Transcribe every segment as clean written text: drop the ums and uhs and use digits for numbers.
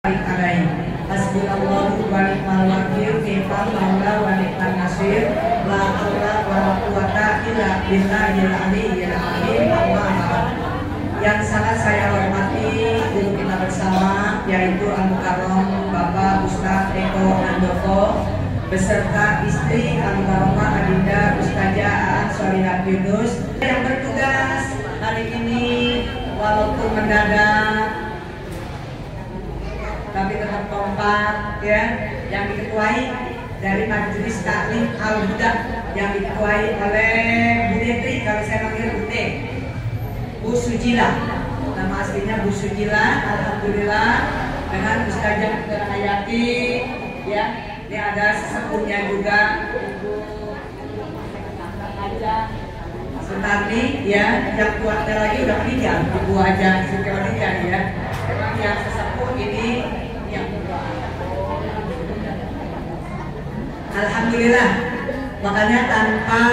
Adai hasbunallahu wa ni'mal wakil ni'mal maula wa ni'man nasir la haula wa la quwata illa billahil aliyyil azim. Yang sangat saya hormati guru kita bersama yaitu Al-Mukarram Bapak Ustaz Eko Handoko beserta istri Al-Mukarramah Adinda Ustazah Aan Solihah Yunus yang bertugas hari ini walaupun mendadak tapi tetap kompak ya, yang diketuai dari Majelis Taklim Al-Huda yang diketuai oleh Bu Detri, kalau saya panggil Bu T, Bu Sujila, nama aslinya Bu Sujila. Alhamdulillah dengan Ustazah Hayati ya, ini ada sesepuhnya juga Ibu Aja Sutarni ya, yang kuatnya lagi udah meninggal, Ibu Aja Sutarni ya. Memang yang sesepuh ini yang alhamdulillah, makanya tanpa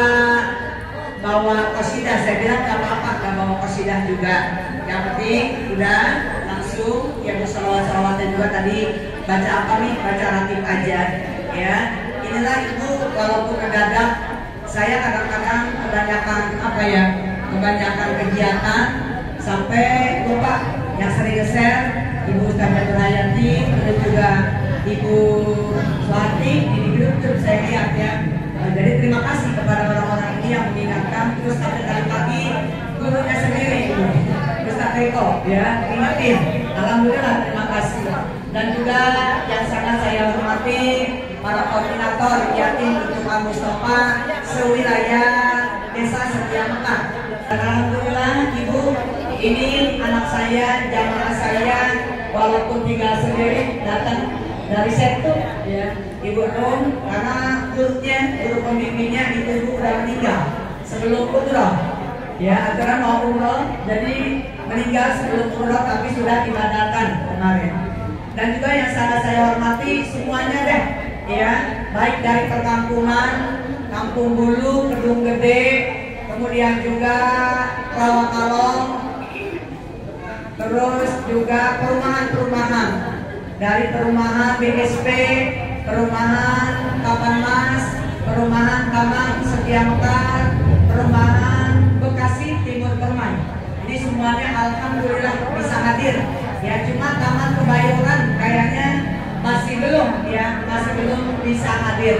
bawa qasidah saya bilang gak apa-apa gak bawa qasidah juga, yang penting udah langsung ya bersolawat-solawatnya juga tadi baca apa nih, baca ratib aja ya. Inilah Ibu walaupun mendadak saya kadang-kadang kebanyakan kegiatan sampai lupa yang sering nge-share Ibu Ustazah Nurhayati, terus juga Ibu Suhati di grup saya lihat ya. Jadi terima kasih kepada orang-orang ini yang mengingatkan. Terus ada tadi pagi gurunya sendiri Ustaz Eko ya, ingatin. Alhamdulillah terima kasih. Dan juga yang sangat saya hormati para koordinator yatim Untuk Mustafa sewilayah Desa Setia Mekah. Alhamdulillah Ibu, ini anak saya, jamaah saya, walaupun tinggal sendiri datang dari Setu ya, Ibu Rum, karena guru pembimbingnya itu Ibu udah meninggal sebelum umroh ya, aturan mau umroh jadi meninggal sebelum umroh tapi sudah dibatalkan kemarin. Dan juga yang sangat saya hormati semuanya deh ya, baik dari perkampungan, Kampung Bulu, Kedung Gede, kemudian juga Rawakalong, terus juga perumahan-perumahan dari perumahan BSP, perumahan Kapan Mas, perumahan Kamang Setia Mekar, perumahan Bekasi Timur Permai. Ini semuanya alhamdulillah bisa hadir ya, cuma Taman Kebayoran kayaknya masih belum ya, masih belum bisa hadir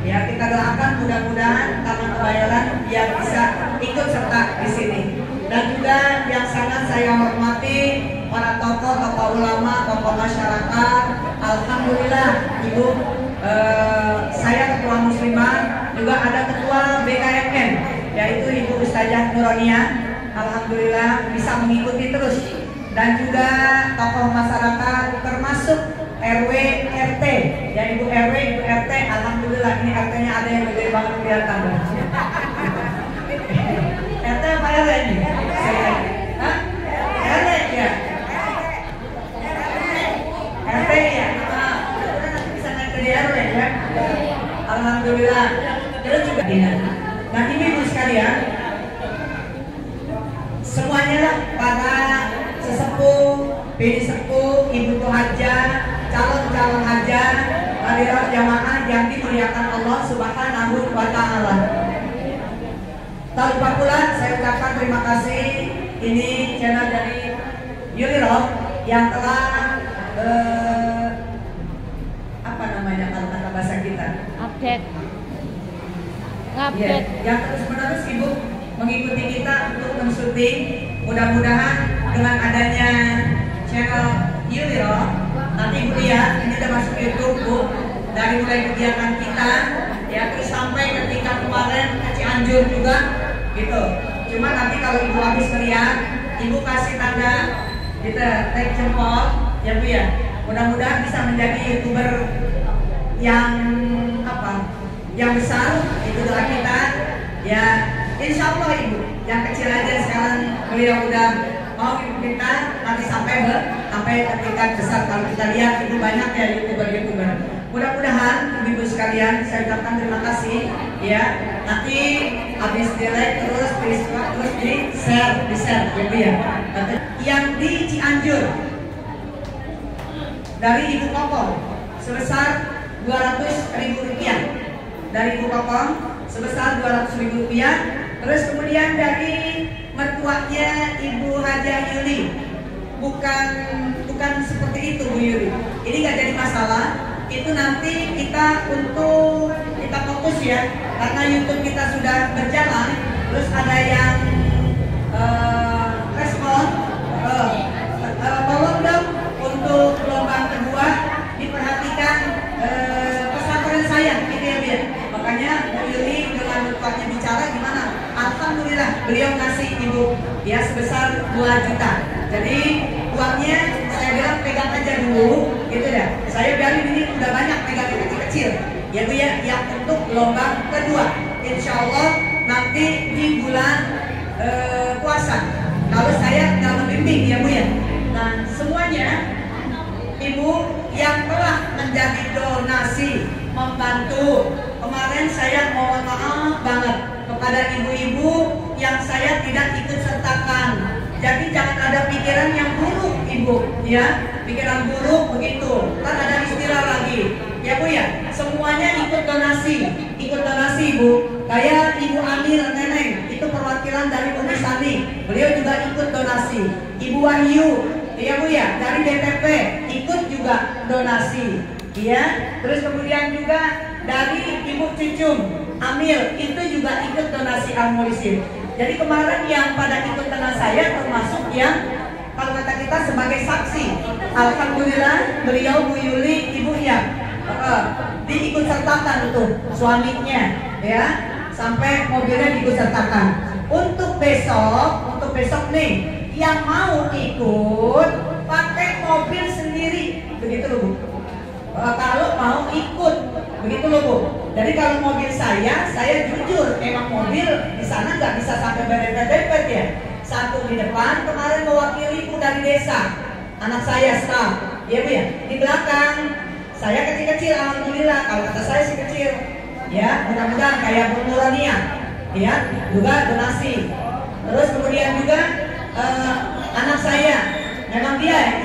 ya. Kita doakan mudah-mudahan Taman Kebayoran biar bisa ikut serta di sini. Dan juga yang sangat saya hormati para tokoh ulama, tokoh masyarakat. Alhamdulillah Ibu, saya ketua muslimah, juga ada ketua BKMN yaitu Ibu Ustazah Nuronia. Alhamdulillah bisa mengikuti terus. Dan juga tokoh masyarakat termasuk RW RT ya, Ibu RW Ibu RT. Alhamdulillah ini RT-nya ada yang gede banget kelihatan. RT apa RW ini? Hah? RW ya? RT ya? Nanti bisa naik ke RW ya? Alhamdulillah. Terus juga nah ini Ibu sekalian, semuanya lah para sesepuh, bini sepuh, ibu hajah, calon-calon hajah, hadirat jamaah yang dimuliakan Allah Subhanahu wa Ta'ala. Tak lupa pula saya ucapkan terima kasih ini channel dari Yuliro yang telah apa namanya kalau kata bahasa kita, update ya, yang terus-menerus Ibu mengikuti kita untuk men-syuting. Mudah-mudahan dengan adanya channel Yuliro nanti Ibu lihat ini udah masuk YouTube Bu, dari mulai kegiatan kita ya, terus sampai ketika kemarin ke Cianjur juga gitu. Cuma nanti kalau Ibu habis melihat, Ibu kasih tanda gitu, tag jempol ya Bu ya. Mudah-mudahan bisa menjadi YouTuber yang apa, yang besar, itu doa kita ya. Insya Allah Ibu, yang kecil aja sekarang beliau udah mau Ibu kita nanti sampai ketika besar. Kalau kita lihat itu banyak ya YouTuber. Mudah-mudahan Ibu sekalian saya ucapkan terima kasih ya. Nanti habis di like terus di share gitu ya. Yang di Cianjur dari Ibu Kokong sebesar Rp200.000. Dari Ibu Kokong sebesar Rp200.000. Terus kemudian dari mertuanya Ibu Hajah Yuli. Bukan seperti itu Bu Yuli. Ini nggak jadi masalah. Itu nanti kita fokus ya, karena YouTube kita sudah berjalan. Terus ada yang respon, tolong dong untuk gelombang kedua diperhatikan pesantren saya, gitu ya Biar. Makanya Bu Yuli dengan mertuanya bicara gimana? Alhamdulillah beliau ngasih Ibu ya sebesar 2 juta. Jadi uangnya saya bilang pegang aja dulu, gitu ya. Saya biarin ini udah banyak pegang kecil-kecil, ya Bu ya, yang untuk gelombang kedua. Insya Allah nanti di bulan puasa. Kalau saya nggak membimbing ya Bu ya. Nah semuanya Ibu yang telah menjadi donasi membantu. Kemarin saya mohon maaf banget kepada ibu-ibu yang saya tidak ikut sertakan. Jadi jangan ada pikiran yang buruk Ibu ya, pikiran buruk begitu. Kan ada istilah lagi ya Bu ya. Semuanya ikut donasi Ibu. Kayak Ibu Amir Neneng itu perwakilan dari Bumi Sani, beliau juga ikut donasi. Ibu Wahyu ya Bu ya dari DPP ikut juga donasi ya. Terus kemudian juga dari Ibu Cucum Amil itu juga ikut donasi Al-Mulisin. Jadi kemarin yang pada ikut dengan saya termasuk yang kalau kata kita sebagai saksi. Alhamdulillah beliau Bu Yuli Ibu ya diikut sertakan tuh suaminya ya, sampai mobilnya diikut sertakan. Untuk besok nih yang mau ikut pakai mobil sendiri, begitu loh Bu. Kalau mau ikut begitu loh Bu. Jadi kalau mobil saya jujur emang mobil di sana nggak bisa sampai berdempet ya. Satu di depan kemarin mewakili Ibu dari desa, anak saya staff ya Bu ya. Di belakang saya kecil-kecil, alhamdulillah. Kalau kata saya sih kecil ya, mudah-mudahan kayak Bu Nurania ya, juga donasi. Terus kemudian juga anak saya memang dia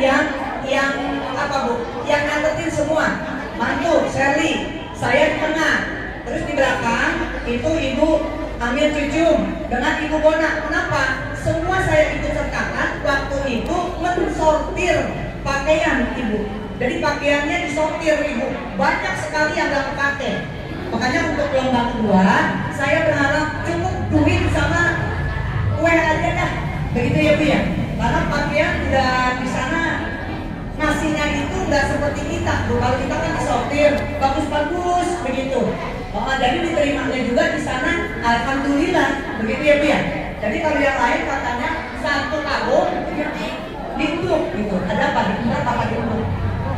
yang apa Bu, yang nganterin semua. Mantu Sherly, saya di tengah. Terus di belakang itu Ibu Amir Cucum dengan Ibu Bona. Kenapa? Semua saya ikut sertakan waktu itu mensortir pakaian Ibu. Jadi pakaiannya disortir Ibu. Banyak sekali yang gak kepakai. Makanya untuk gelombang kedua saya berharap cukup duit sama kue aja dah. Begitu ya Bu ya. Karena pakaian udah di sana nasinya itu nggak seperti kita Bu. Kalau kita kan disortir bagus-bagus begitu. Jadi diterimanya juga di sana alhamdulillah begitu ya Bu ya. Jadi kalau yang lain katanya satu karung diuntuk gitu. Ada apa? Diuntuk apa diuntuk?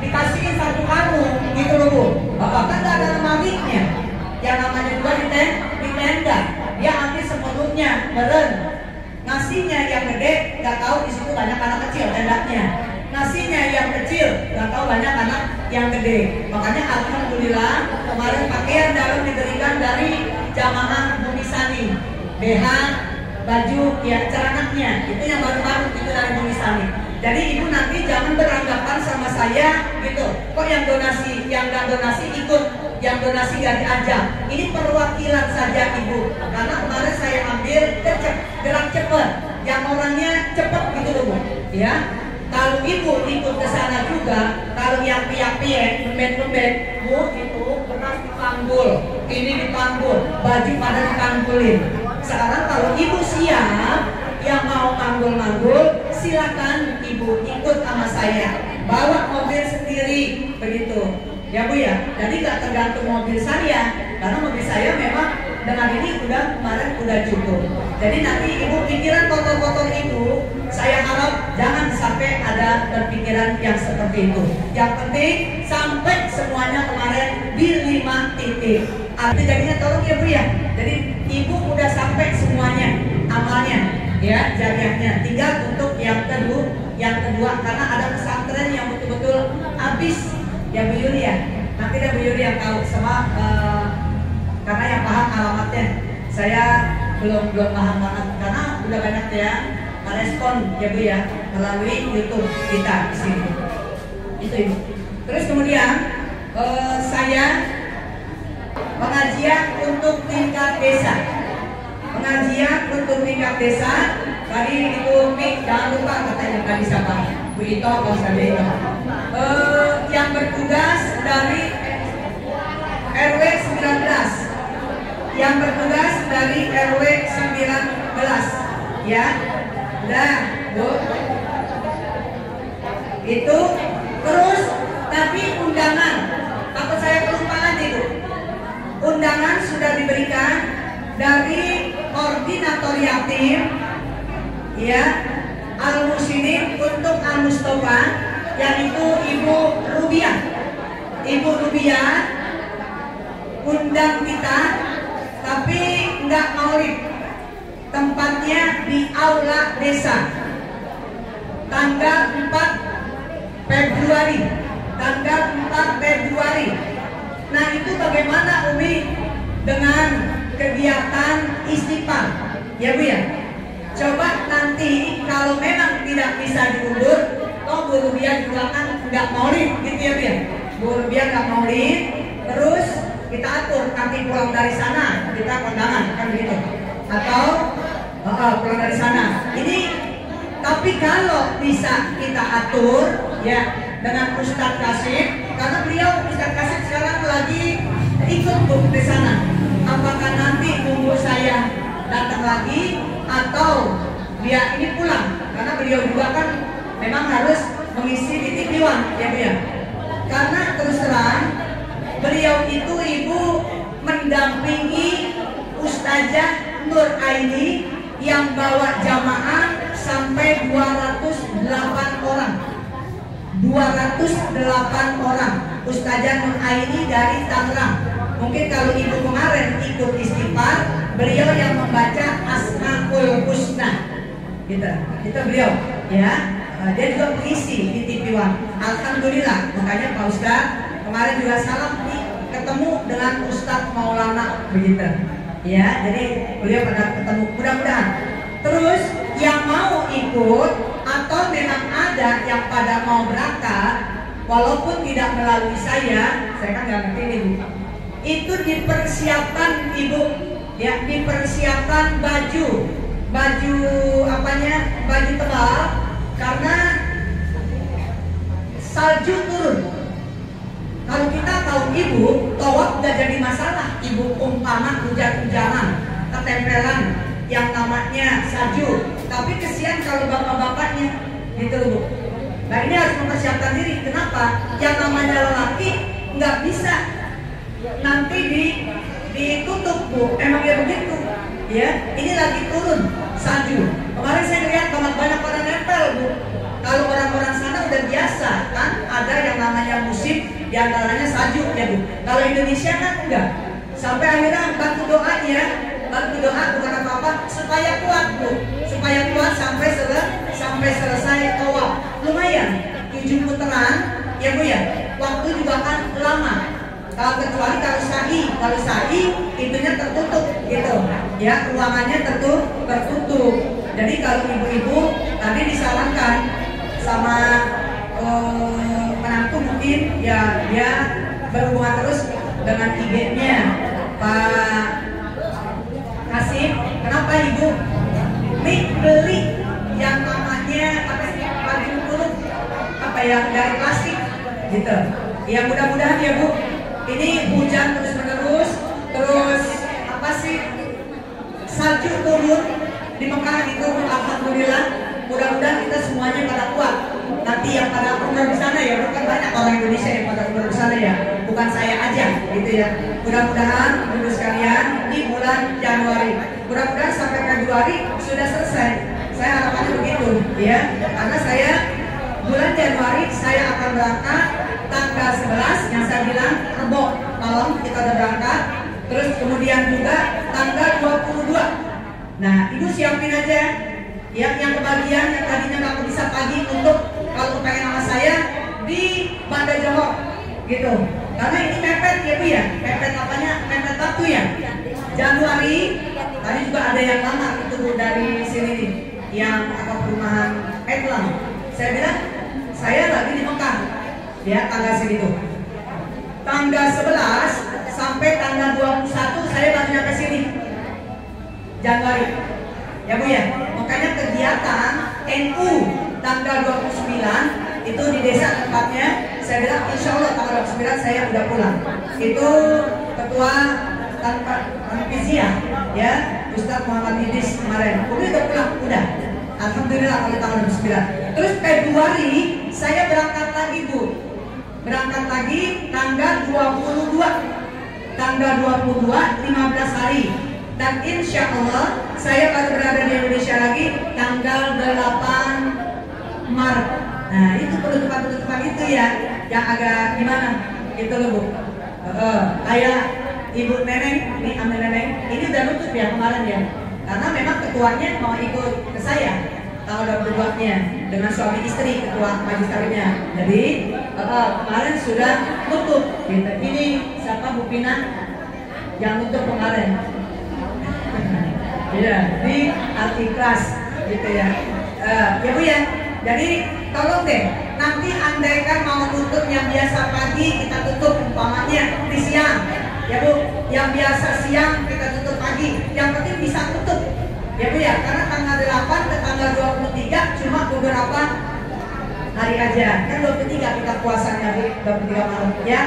Dikasihin satu karung gitu loh Bu. Kan nggak ada lemarinya. Yang namanya juga di tenda. Dia ambil sepenuhnya meren. Nasinya yang gede nggak tahu di situ banyak anak kecil tendanya. Nasinya yang kecil nggak tahu banyak anak yang gede. Makanya alhamdulillah kemarin pakaian dalam diberikan dari jamaah Bumi Sani. BH, baju, ya celananya itu yang baru-baru itu dari Bumi Sani. Jadi Ibu nanti jangan beranggapan sama saya gitu. Kok yang donasi, yang nggak donasi ikut, yang donasi nggak diajak. Ini perwakilan saja Ibu. Karena kemarin saya ambil gerak cepet, yang orangnya cepet gitu loh Bu. Ya. Kalau Ibu ikut ke sana juga, kalau yang piak-piak, lembet-lembet, Bu itu beras dipanggul, ini dipanggul, baju pada dipanggulin. Sekarang kalau Ibu siap, yang mau manggul-manggul, silakan Ibu ikut sama saya, bawa mobil sendiri, begitu. Ya Bu ya, jadi nggak tergantung mobil saya, karena mobil saya memang dengan ini kemarin udah cukup. Jadi nanti Ibu pikiran kotor-kotor itu, saya harap jangan sampai ada berpikiran yang seperti itu. Yang penting sampai semuanya kemarin di 5 titik. Artinya jadinya tolong ya Bu ya. Jadi Ibu udah sampai semuanya amalnya, ya jariahnya. Tinggal untuk yang kedua karena ada pesantren yang betul-betul habis ya Bu Yuli ya. Nanti ada Bu Yuli yang tahu sama karena yang paham alamatnya. Saya belum paham banget karena udah banyak ya respon ya Bu ya melalui YouTube kita di sini. Itu Ibu. Terus kemudian saya pengajian untuk tingkat desa. Pengajian untuk tingkat desa. Tadi itu Mik, jangan lupa katanya tadi siapa? Bu Ito, Pak Ustadz Ito. Yang bertugas dari RW 19. Yang bertugas dari RW 19, ya. Nah, Bu. Itu terus tapi undangan. Takut saya kelupaan itu. Undangan sudah diberikan dari koordinator yatim, ya, Al-Muslimin untuk Al-Mustafa, yaitu Ibu Rubiah. Ibu Rubiah undang kita, tapi nggak maulid. Tempatnya di aula desa. Tanggal 4 Februari. Tanggal 4 Februari. Nah, itu bagaimana Umi dengan kegiatan istighfar? Ya Bu ya. Coba nanti kalau memang tidak bisa diundur, toh Bu Rubiah juga kan nggak maulid, gitu ya Bu ya. Bu Rubiah nggak maulid, terus kita atur nanti pulang dari sana kita kondangan kan begitu, atau pulang dari sana. Ini tapi kalau bisa kita atur ya dengan Ustadz Kasim, karena beliau Ustadz Kasim sekarang lagi ikut Bu di sana. Apakah nanti tunggu saya datang lagi atau dia ini pulang? Karena beliau juga kan memang harus mengisi di TV One ya Bu ya. Karena terus terang beliau itu Ibu mendampingi Ustazah Nur Aini yang bawa jamaah sampai 208 orang. 208 orang. Ustazah Nur Aini dari Tangerang. Mungkin kalau Ibu kemarin ikut istighfar, beliau yang membaca Asmaul Husna. Gitu. Itu beliau, ya. Dia juga mengisi di TV One. Alhamdulillah. Makanya Pak Ustadz kemarin juga salam nih, ketemu dengan Ustadz Maulana begitu. Ya, jadi beliau pada ketemu, mudah-mudahan. Terus yang mau ikut atau memang ada yang pada mau berangkat, walaupun tidak melalui saya kan nggak ngerti nih Bu. Itu dipersiapkan Ibu, ya, dipersiapkan baju apanya, baju tebal, karena salju turun. Kalau kita tahu Ibu, tawaf udah jadi masalah. Ibu umpama hujan-hujanan, ketempelan yang namanya salju. Tapi kesian kalau bapak-bapaknya, gitu Bu. Nah ini harus mempersiapkan diri. Kenapa? Yang namanya lelaki nggak bisa nanti ditutup Bu. Emang ya begitu. Ya, ini lagi turun salju. Kemarin saya lihat banyak orang nempel Bu. Kalau orang-orang sana udah biasa kan, ada yang namanya musim, diantaranya salju ya Bu. Kalau Indonesia kan enggak. Sampai akhirnya bantu doa ya, bantu doa bukan apa-apa supaya kuat Bu, supaya kuat sampai selesai tawaf. Lumayan 7 putaran ya Bu ya. Waktu juga kan lama. Kecuali kalau sa'i itunya tertutup gitu ya, ruangannya tertutup. Jadi kalau ibu-ibu tadi disarankan sama menantu mungkin ya dia berhubungan terus dengan IG-nya Pak Kasim. Kenapa Ibu? Beli yang namanya apa sih, baju kurung apa yang dari plastik gitu. Ya mudah-mudahan ya Bu. Ini hujan terus apa sih, salju turun di Mekah itu, alhamdulillah. Mudah-mudahan kita semuanya pada kuat. Nanti yang pada umroh di sana ya, bukan banyak orang Indonesia yang pada umroh di sana ya, bukan saya aja gitu ya. Mudah-mudahan ibu sekalian di bulan Januari, mudah-mudahan sampai Februari sudah selesai. Saya harapannya begitu ya, karena saya bulan Januari saya akan berangkat tanggal 11 yang saya bilang Rebo malam kita udah berangkat. Terus kemudian juga tanggal 22. Nah ibu siapin aja yang kebagian yang tadinya nggak bisa pagi untuk kalau pengen sama saya di Banda Johor gitu. Karena ini mepet ya Bu ya, mepet apanya, mepet waktu ya. Januari tadi juga ada yang lama itu Bu dari sini nih, yang apa perumahan Edlang. Saya bilang saya lagi di Mekah. ya tanggal segitu. Tanggal 11 sampai tanggal 21 saya baru nyampe sini Januari, ya Bu ya. Makanya kegiatan NU tanggal 29 itu di desa tempatnya. Saya bilang insya Allah tanggal 29 saya udah pulang. Itu ketua tanpa Pizia ya, Ustadz Muhammad Idris kemarin. Udah pulang, udah. Alhamdulillah kalau tanggal 29. Terus Februari saya berangkat lagi Bu. Berangkat lagi tanggal 22. Tanggal 22 15 hari. Dan insya Allah saya baru berada di Indonesia lagi tanggal 8 Maret. Nah itu penutupan-penutupan itu ya, yang agak gimana gitu loh Bu. Kayak Ibu Neneng, ini Amel Neneng, ini udah nutup ya kemarin ya. Karena memang ketuanya mau ikut ke saya tanggal 22-nya dengan suami istri ketua majelis taklimnya. Jadi kemarin sudah nutup. Gitu. Ini siapa Bu Pina yang nutup kemarin? Ya, di Artikras gitu ya. Ya Bu ya. Jadi tolong deh, nanti andaikan mau tutup yang biasa pagi kita tutup umpamanya di siang, ya Bu. Yang biasa siang kita tutup pagi. Yang penting bisa tutup, ya Bu ya. Karena tanggal 8 ke tanggal 23 cuma beberapa hari aja. Kan 23 kita puasanya Bu, 23 malam ya.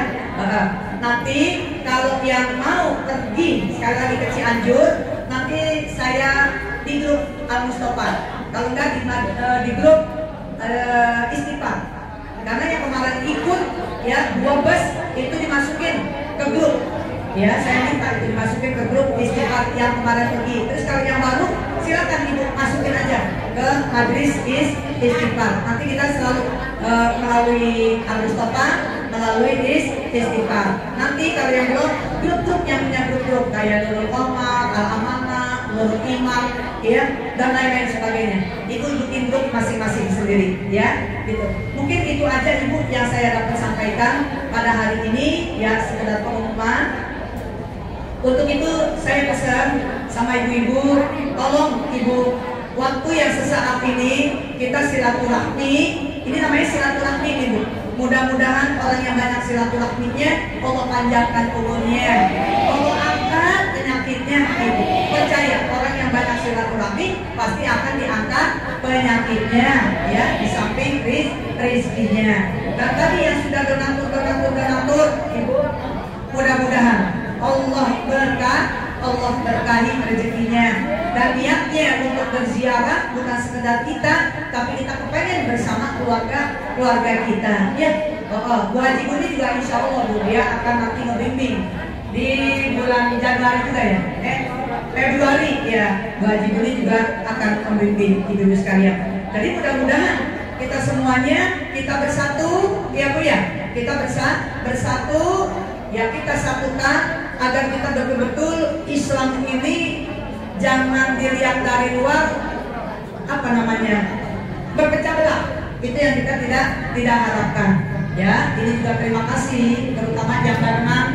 Nanti kalau yang mau pergi sekali lagi ke Cianjur, nanti saya di grup Al Mustafa. Kalau enggak di grup Istighfar. Karena yang kemarin ikut ya 2 bus itu dimasukin ke grup. Ya saya minta itu dimasukin ke grup Istighfar yang kemarin pergi. Terus kalau yang baru silakan Ibu masukin aja ke Majelis Istighfar. Nanti kita selalu melalui Al Mustafa, melalui Istighfar. Nanti kalau yang belum, grup-grup yang punya grup-grup kayak Nurul Qamar, Al Amanah, Nurul Iman, ya dan lain-lain sebagainya. Itu bikin grup masing-masing sendiri, ya gitu. Mungkin itu aja Ibu yang saya dapat sampaikan pada hari ini, ya sekedar pengumuman. Untuk itu saya pesan sama ibu-ibu, tolong Ibu, waktu yang sesaat ini kita silaturahmi. Ini namanya silaturahmi Ibu. Mudah-mudahan orang yang banyak silaturahminya Allah panjangkan umurnya, Allah angkat penyakitnya Ibu. Percaya orang yang banyak silaturahmi pasti akan diangkat penyakitnya, ya di samping rezekinya. Dan tadi yang sudah donatur Ibu, mudah-mudahan Allah berkahi rezekinya. Dan niatnya untuk berziarah bukan sekedar kita, tapi kita kepengen bersama keluarga kita. Ya, Bu Haji Budi juga insya Allah Bu ya akan nanti ngebimbing di bulan Januari juga ya. Februari ya, Bu Haji Budi juga akan membimbing ibu-ibu sekalian. Jadi mudah-mudahan kita semuanya kita bersatu ya Bu ya. Kita bersatu ya, kita satukan agar kita betul-betul Islam ini jangan dilihat dari luar berpecah belah. Itu yang kita tidak harapkan. Ya, ini juga terima kasih terutama yang barengan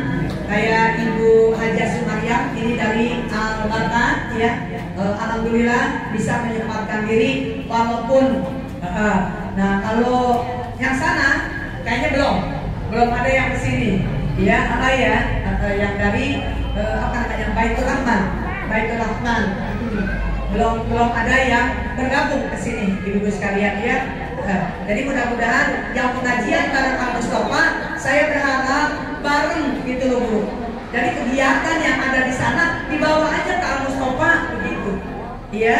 kayak Ibu Haja Sumaryam ini dari Al-Barka ya. Alhamdulillah bisa menyempatkan diri walaupun nah kalau yang sana kayaknya belum ada yang kesini ya, yang dari Baitur Rahman belum ada yang bergabung ke sini ibu-ibu sekalian ya. Jadi mudah-mudahan yang pengajian bareng Al Mustafa saya berharap bareng gitu loh Bu. Jadi kegiatan yang ada di sana dibawa aja ke Al Mustafa begitu. Iya,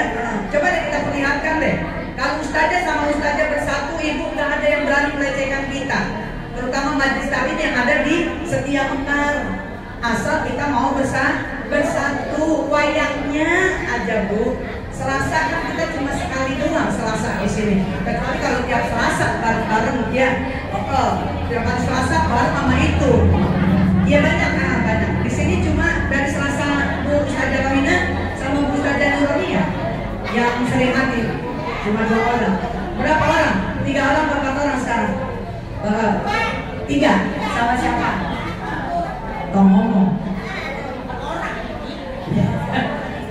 coba deh kita perlihatkan deh. Kalau ustazah sama ustazah bersatu, Ibu nggak ada yang berani melecehkan kita. Terutama majelis taklim yang ada di setiap Mekar. Asal kita mau bersatu, wayangnya aja Bu. Selasa kan kita cuma sekali doang Selasa di sini. Kecuali kalau tiap Selasa bareng-bareng ya. Tiap hari Selasa bareng sama itu. Iya banyak. Di sini cuma dari Selasa Bu Ustazah Rawina sama Bu Ustazah Nurania yang sering hadir. Cuma 2 orang. Berapa orang? 3 orang, 4 orang sekarang. 3 sama siapa? Tong ngomong.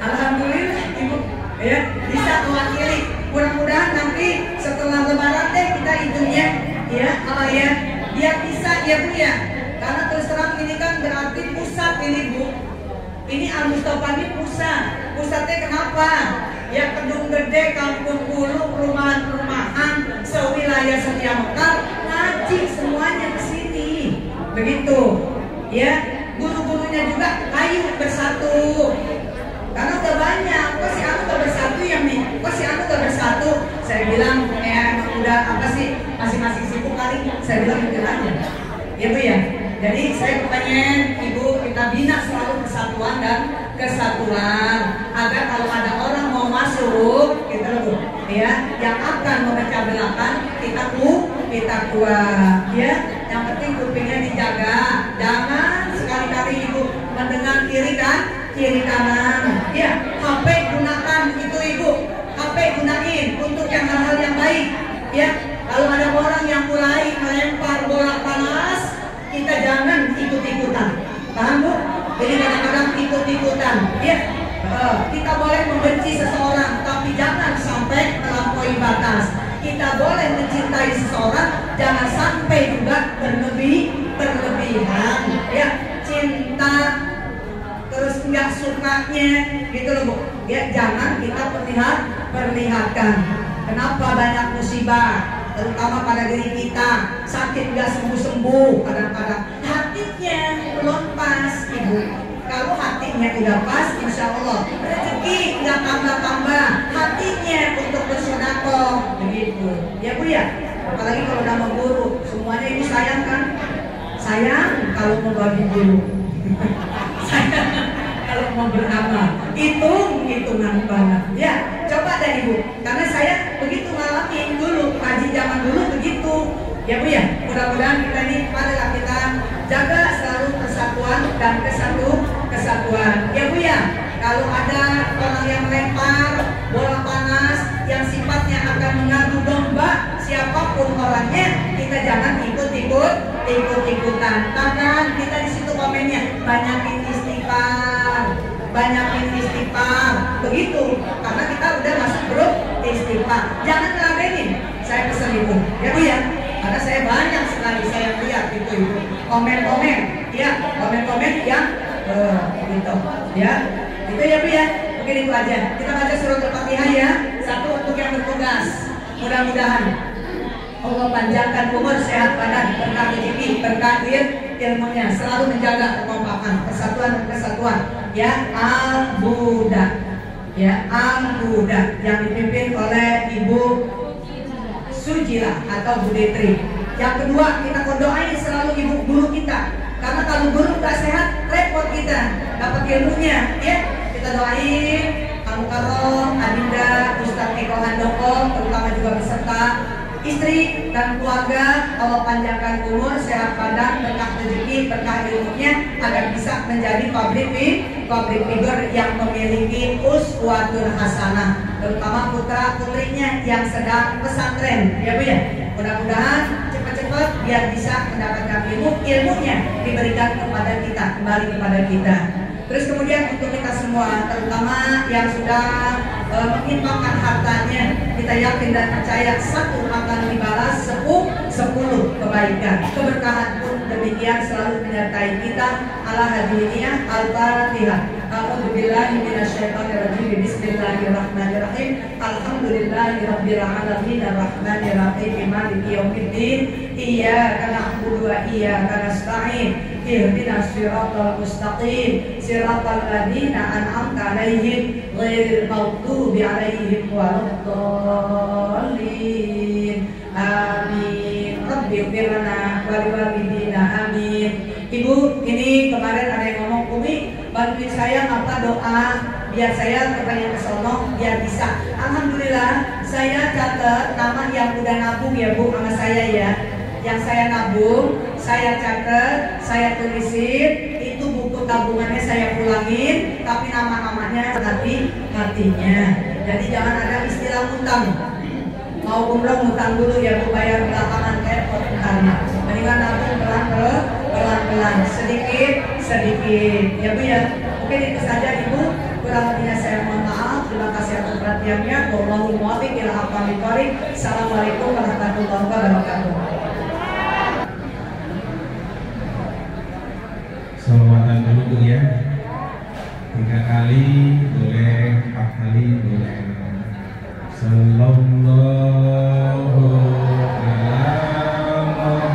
Alhamdulillah Ibu ya bisa mewakili. Mudah-mudahan nanti setelah Lebaran deh kita idenya ya di biar bisa ya Bu ya. Karena terus terang ini kan berarti pusat ini Bu. Ini Al Mustafa ini pusat. Pusatnya kenapa? Ya gedung gede, kampung hulu, perumahan-perumahan, sewilayah Setia Mekar, ngaji semuanya ke sini. Begitu. Ya, guru-gurunya juga ayo bersatu. Karena udah banyak, kok si Anu udah bersatu ya Mi? Kok si Anu udah bersatu? Saya bilang, emang udah apa sih, masing-masing sibuk kali. Saya bilang gitu aja. Ya Bu ya. Jadi saya pengen Ibu kita bina selalu persatuan dan kesatuan agar kalau ada orang mau masuk gitu loh ya yang akan memecah belahkan kita kuat ya. Yang penting kupingnya dijaga, jangan sekali-kali Ibu mendengar kiri kanan ya. HP gunakan itu Ibu, HP gunain untuk yang hal-hal yang baik ya. Kalau ada orang yang mulai melempar bola panas, kita jangan ikut-ikutan, paham Bu? Jadi kadang-kadang ikut-ikutan ya. Kita boleh membenci seseorang, tapi jangan sampai melampaui batas. Kita boleh mencintai seseorang, jangan sampai juga berlebihan ya. Cinta terus nggak sukanya gitu loh Bu ya, jangan kita perlihatkan. Kenapa banyak musibah terutama pada diri kita, sakit nggak sembuh-sembuh kadang-kadang, hatinya belum pas Ibu. Kalau hatinya udah pas, insya Allah rezeki nggak tambah-tambah, hatinya untuk bersedekah begitu ya Bu ya. Apalagi kalau nama guru, semuanya Ibu sayang kan? Sayang kalau mau bagi guru sayang kalau mau beramal, hitungan banget ya. Coba deh Ibu, karena saya begitu ngalamin dulu, ngaji zaman dulu begitu ya Bu ya. Mudah-mudahan kita ini marilah kita jaga selalu persatuan dan kesatuan ya Bu ya. Kalau ada orang yang lempar bola panas yang sifatnya akan mengadu domba siapapun orangnya, kita jangan ikut-ikutan. Tangan kita di situ komennya banyakin istighfar begitu, karena kita udah masuk grup istighfar. Jangan ngeladenin, saya pesan itu ya Bu ya, karena saya banyak sekali saya lihat itu komen-komen ya, komen-komen yang gitu ya, itu ya Bu ya. Mungkin itu aja, kita baca surat Al-Fatihah ya. Satu untuk yang bertugas, mudah-mudahan Allah panjangkan umur, sehat badan, berkah rezeki, berkah ilmunya, selalu menjaga kekompakan, kesatuan ya. Al-Buddha ya, Al-Buddha yang dipimpin oleh Ibu Sujila atau Bu Detri. Yang kedua, kita doain selalu ibu guru kita, karena kalau guru nggak sehat repot kita dapat ilmunya ya. Kita doain Kamu Karom, Adinda, Ustadz Eko Handoko, terutama juga beserta istri dan keluarga. Allah panjangkan umur, sehat badan, berkah rezeki, berkah ilmunya, agar bisa menjadi public figure yang memiliki uswatun hasanah, terutama putra putrinya yang sedang pesantren ya Bu ya. Mudah-mudahan cepat-cepat biar bisa mendapatkan ilmunya diberikan kepada kita, kembali kepada kita. Terus kemudian untuk kita semua, terutama yang sudah menginfakkan hartanya, kita yakin dan percaya satu akan dibalas 10 kebaikan. Keberkahan pun demikian selalu menyertai kita. Ala hadiniyah al-Fatihah. A'udzubillahi minasyaitonirrajim. Bismillahirrahmanirrahim. Alhamdulillahirabbil alamin arrahmanirrahim maliki yaumiddin. Iyyaka na'budu wa iyyaka nasta'in. Ihdinas siratal mustaqim. Siratal ladzina an'amta 'alaihim ghairil maghdubi 'alaihim waladdallin. Amin. Rabbighfir lana wa liwalidina. Amin. Ibu, ini kemarin ada yang ngomong, Umi bantuin saya apa doa biar saya kepengen kesono biar bisa. Alhamdulillah saya catat nama yang udah nabung ya Bu sama saya ya. Yang saya nabung, saya catat, saya tulisin, itu buku tabungannya saya pulangin, tapi nama-namanya hatinya. Jadi jangan ada istilah utang. Mau umroh ngutang dulu ya Bu, bayar belakangan repot karena mendingan nabung pelan-pelan, sedikit ya Bu ya. Mungkin itu saja Ibu, kurang lebihnya saya mohon maaf. Terima kasih atas perhatiannya. Wallahul muwaffiq ila aqwamit thoriq. Assalamualaikum warahmatullahi wabarakatuh. Salawatan dulu Bu ya. 3 kali boleh, 4 kali boleh. Sallallahu ala Muhammad.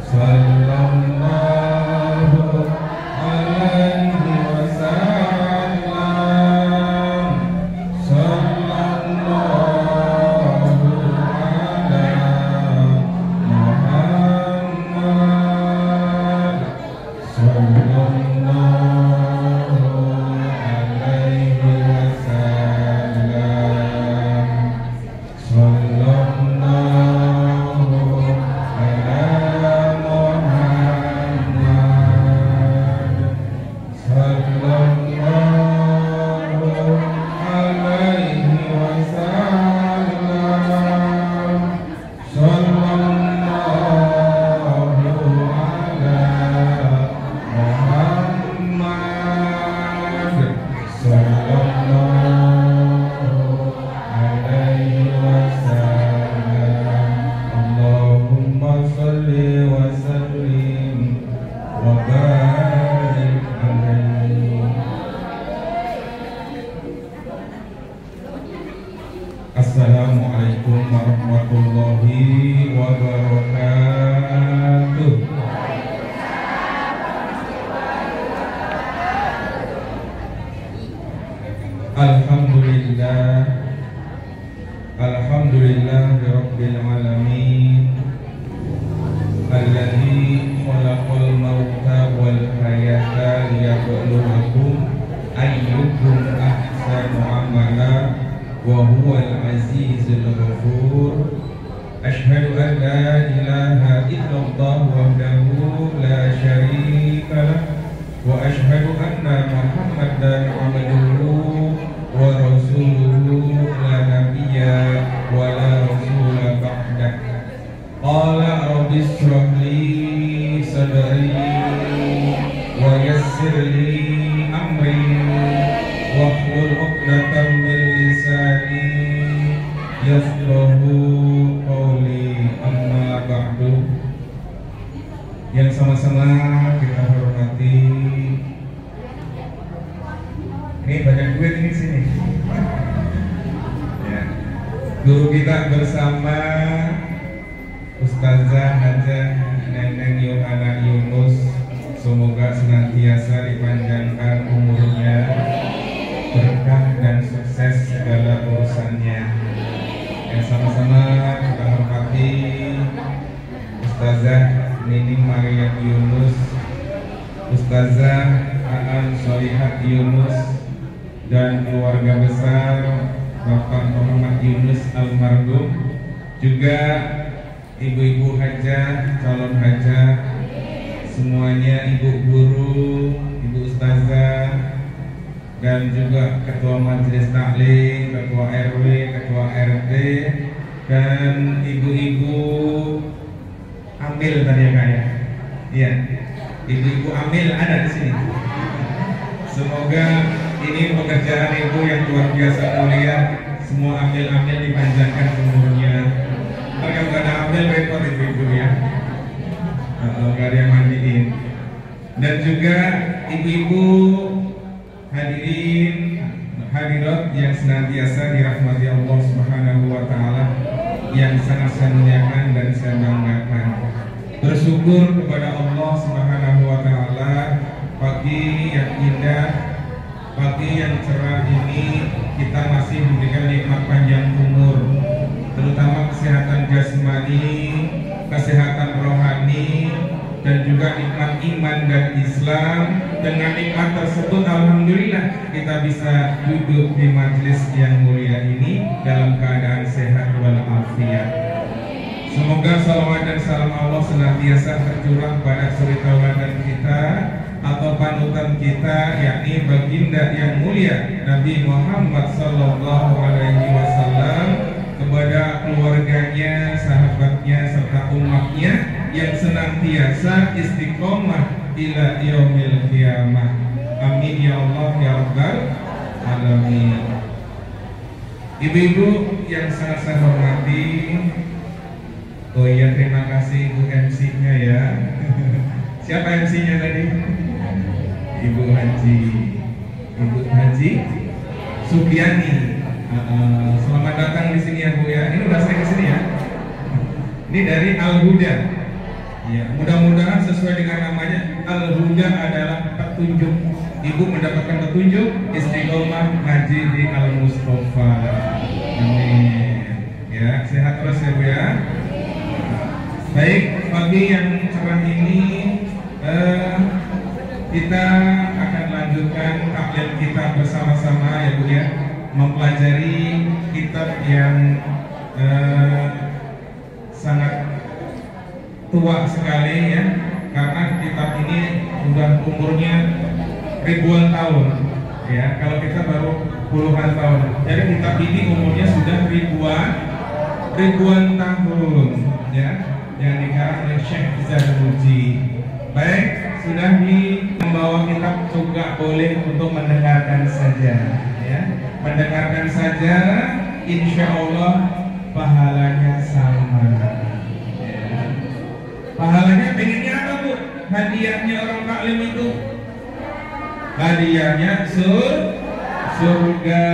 Sallallahu alaihi wasallam. Sallallahu ala Muhammad. Sallallahu alaihi wasallam. Sallallahu ala Muhammad. Sallallahu alaihi wasallam. Sallallahu ala Muhammad. Sallallahu alaihi wasallam. Allahumma shalli wa sallim wa barik alaihi. Assalamualaikum warahmatullahi wabarakatuh. Alhamdulillah, alhamdulillahirabbil alamin, alladzi khalaqal mauta wal hayata liyabluwakum ayyukum ahsanu amala wa huwal azizul ghafur. Asyhadu an la ilaha illallah wahdahu la syarika lah wa asyhadu anna Muhammadan abduhu wa rasuluhu la nabiyya wa la rasula ba'dah. Qala rabbi shrah li sadri wa yassir li amri wahlul 'uqdatam min lisani yafqahu qawli. Amma ba'du. Yang sama-sama kita hormati. Ini banyak duit ini sini. Ya. Guru kita bersama Ustazah Hajah Neneng Yohana Yunus, semoga senantiasa dipanjangkan umurnya, berkah dan sukses segala urusannya. Yang sama-sama kita hormati Ustazah Nining Maria Yunus, Ustazah Aan Sholihat Yunus, dan keluarga besar Bapak Muhammad Yunus almarhum, juga ibu-ibu hajah, calon hajah, semuanya, ibu guru, ibu ustazah, dan juga ketua majelis taklim, ketua RW, ketua RT, dan ibu-ibu amil tadi ya Kak ya. Iya, ibu-ibu amil ada di sini. Semoga ini pekerjaan ibu yang luar biasa mulia. Semua amil-amil dipanjangkan umurnya. Kalau nggak ada amil repot ibu-ibu ya. Nggak ada yang mandiin. Dan juga ibu-ibu hadirin hadirat yang senantiasa dirahmati Allah Subhanahu wa taala, yang sangat saya muliakan dan saya banggakan. Bersyukur kepada Allah Subhanahu wa taala, pagi yang indah, pagi yang cerah ini kita masih diberikan nikmat panjang umur, terutama kesehatan jasmani, kesehatan rohani, dan juga nikmat iman dan Islam. Dengan nikmat tersebut alhamdulillah kita bisa duduk di majelis yang mulia ini dalam keadaan sehat walafiat. Semoga salawat dan salam Allah senantiasa tercurah pada suri tauladan kita atau panutan kita, yakni baginda yang mulia Nabi Muhammad sallallahu alaihi wasallam, kepada keluarganya, sahabatnya, serta umatnya yang senantiasa istiqomah ila yaumil qiyamah. Amin ya Allah ya rabbal alamin. Ibu-ibu yang sangat saya hormati, Oh iya, terima kasih Ibu MC-nya ya. Siapa MC-nya tadi? Ibu Haji Sugiani. Selamat datang di sini ya Bu ya. Ini udah saya kesini ya. Ini dari Al-Huda. Ya, mudah-mudahan sesuai dengan namanya, Al-Huda adalah petunjuk. Ibu mendapatkan petunjuk istiqomah ngaji di Al-Mustafa. Amin. Ya, sehat terus ya Bu ya. Baik, pagi yang cerah ini kita akan lanjutkan taklim kita bersama-sama ya Bu ya, mempelajari kitab yang sangat tua sekali ya, karena kitab ini sudah umurnya ribuan tahun ya, kalau kita baru puluhan tahun. Jadi kitab ini umurnya sudah ribuan tahun ya, yang dikarang oleh Syekh Zarnuji. Baik, sudah membawa kitab juga boleh untuk mendengarkan saja ya, mendengarkan saja, insya Allah pahalanya sama ya. Pahalanya pengennya apa Bu? Hadiahnya orang taklim itu hadiahnya surga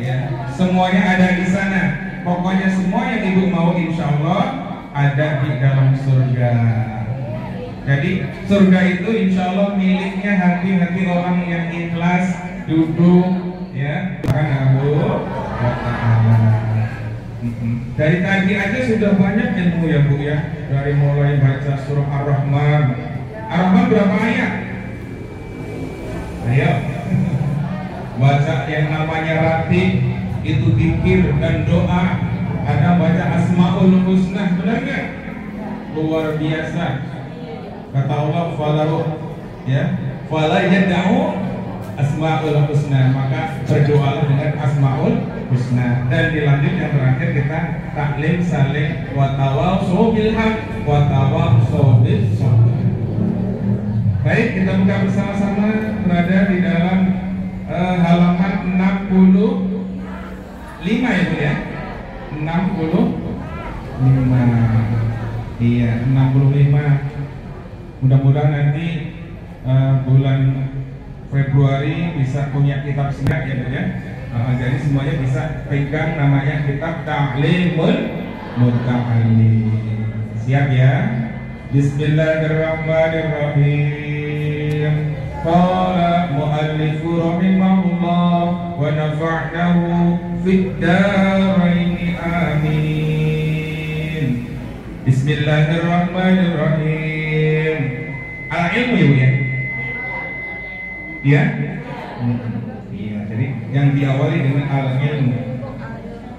ya, semuanya ada di sana. Pokoknya semua yang Ibu mau insya Allah ada di dalam surga. Jadi surga itu insya Allah miliknya hati-hati orang yang ikhlas duduk ya, karena Allah Ta'ala. Dari tadi aja sudah banyak ilmu ya Bu ya, dari mulai baca surah Ar-Rahman. Ar-Rahman berapa ayat? Ayo baca yang namanya ratib, itu zikir dan doa. Ada baca Asmaul Husna, benar nggak? Luar biasa. Kata Allah, fala yad'u Asmaul Husna, maka berdoalah dengan Asmaul Husna. Dan dilanjut yang terakhir kita taklim saling watawasau bil haq watawasau bis sabr. Baik, kita buka bersama-sama, berada di dalam halaman 65 ya Bu ya. 65. Iya, 65. Mudah-mudahan nanti bulan Februari bisa punya kitab siap ya Bu ya. Jadi semuanya bisa pegang namanya kitab Ta'limul Muta'allim. Siap ya? Bismillahirrahmanirrahim. Qala mu'allifu rahimahullah wa nafa'nahu fid dharain amin. Bismillahirrahmanirrahim. Al-ilmu ya Bu ya? Ya? Iya, jadi yang diawali dengan al-ilmu.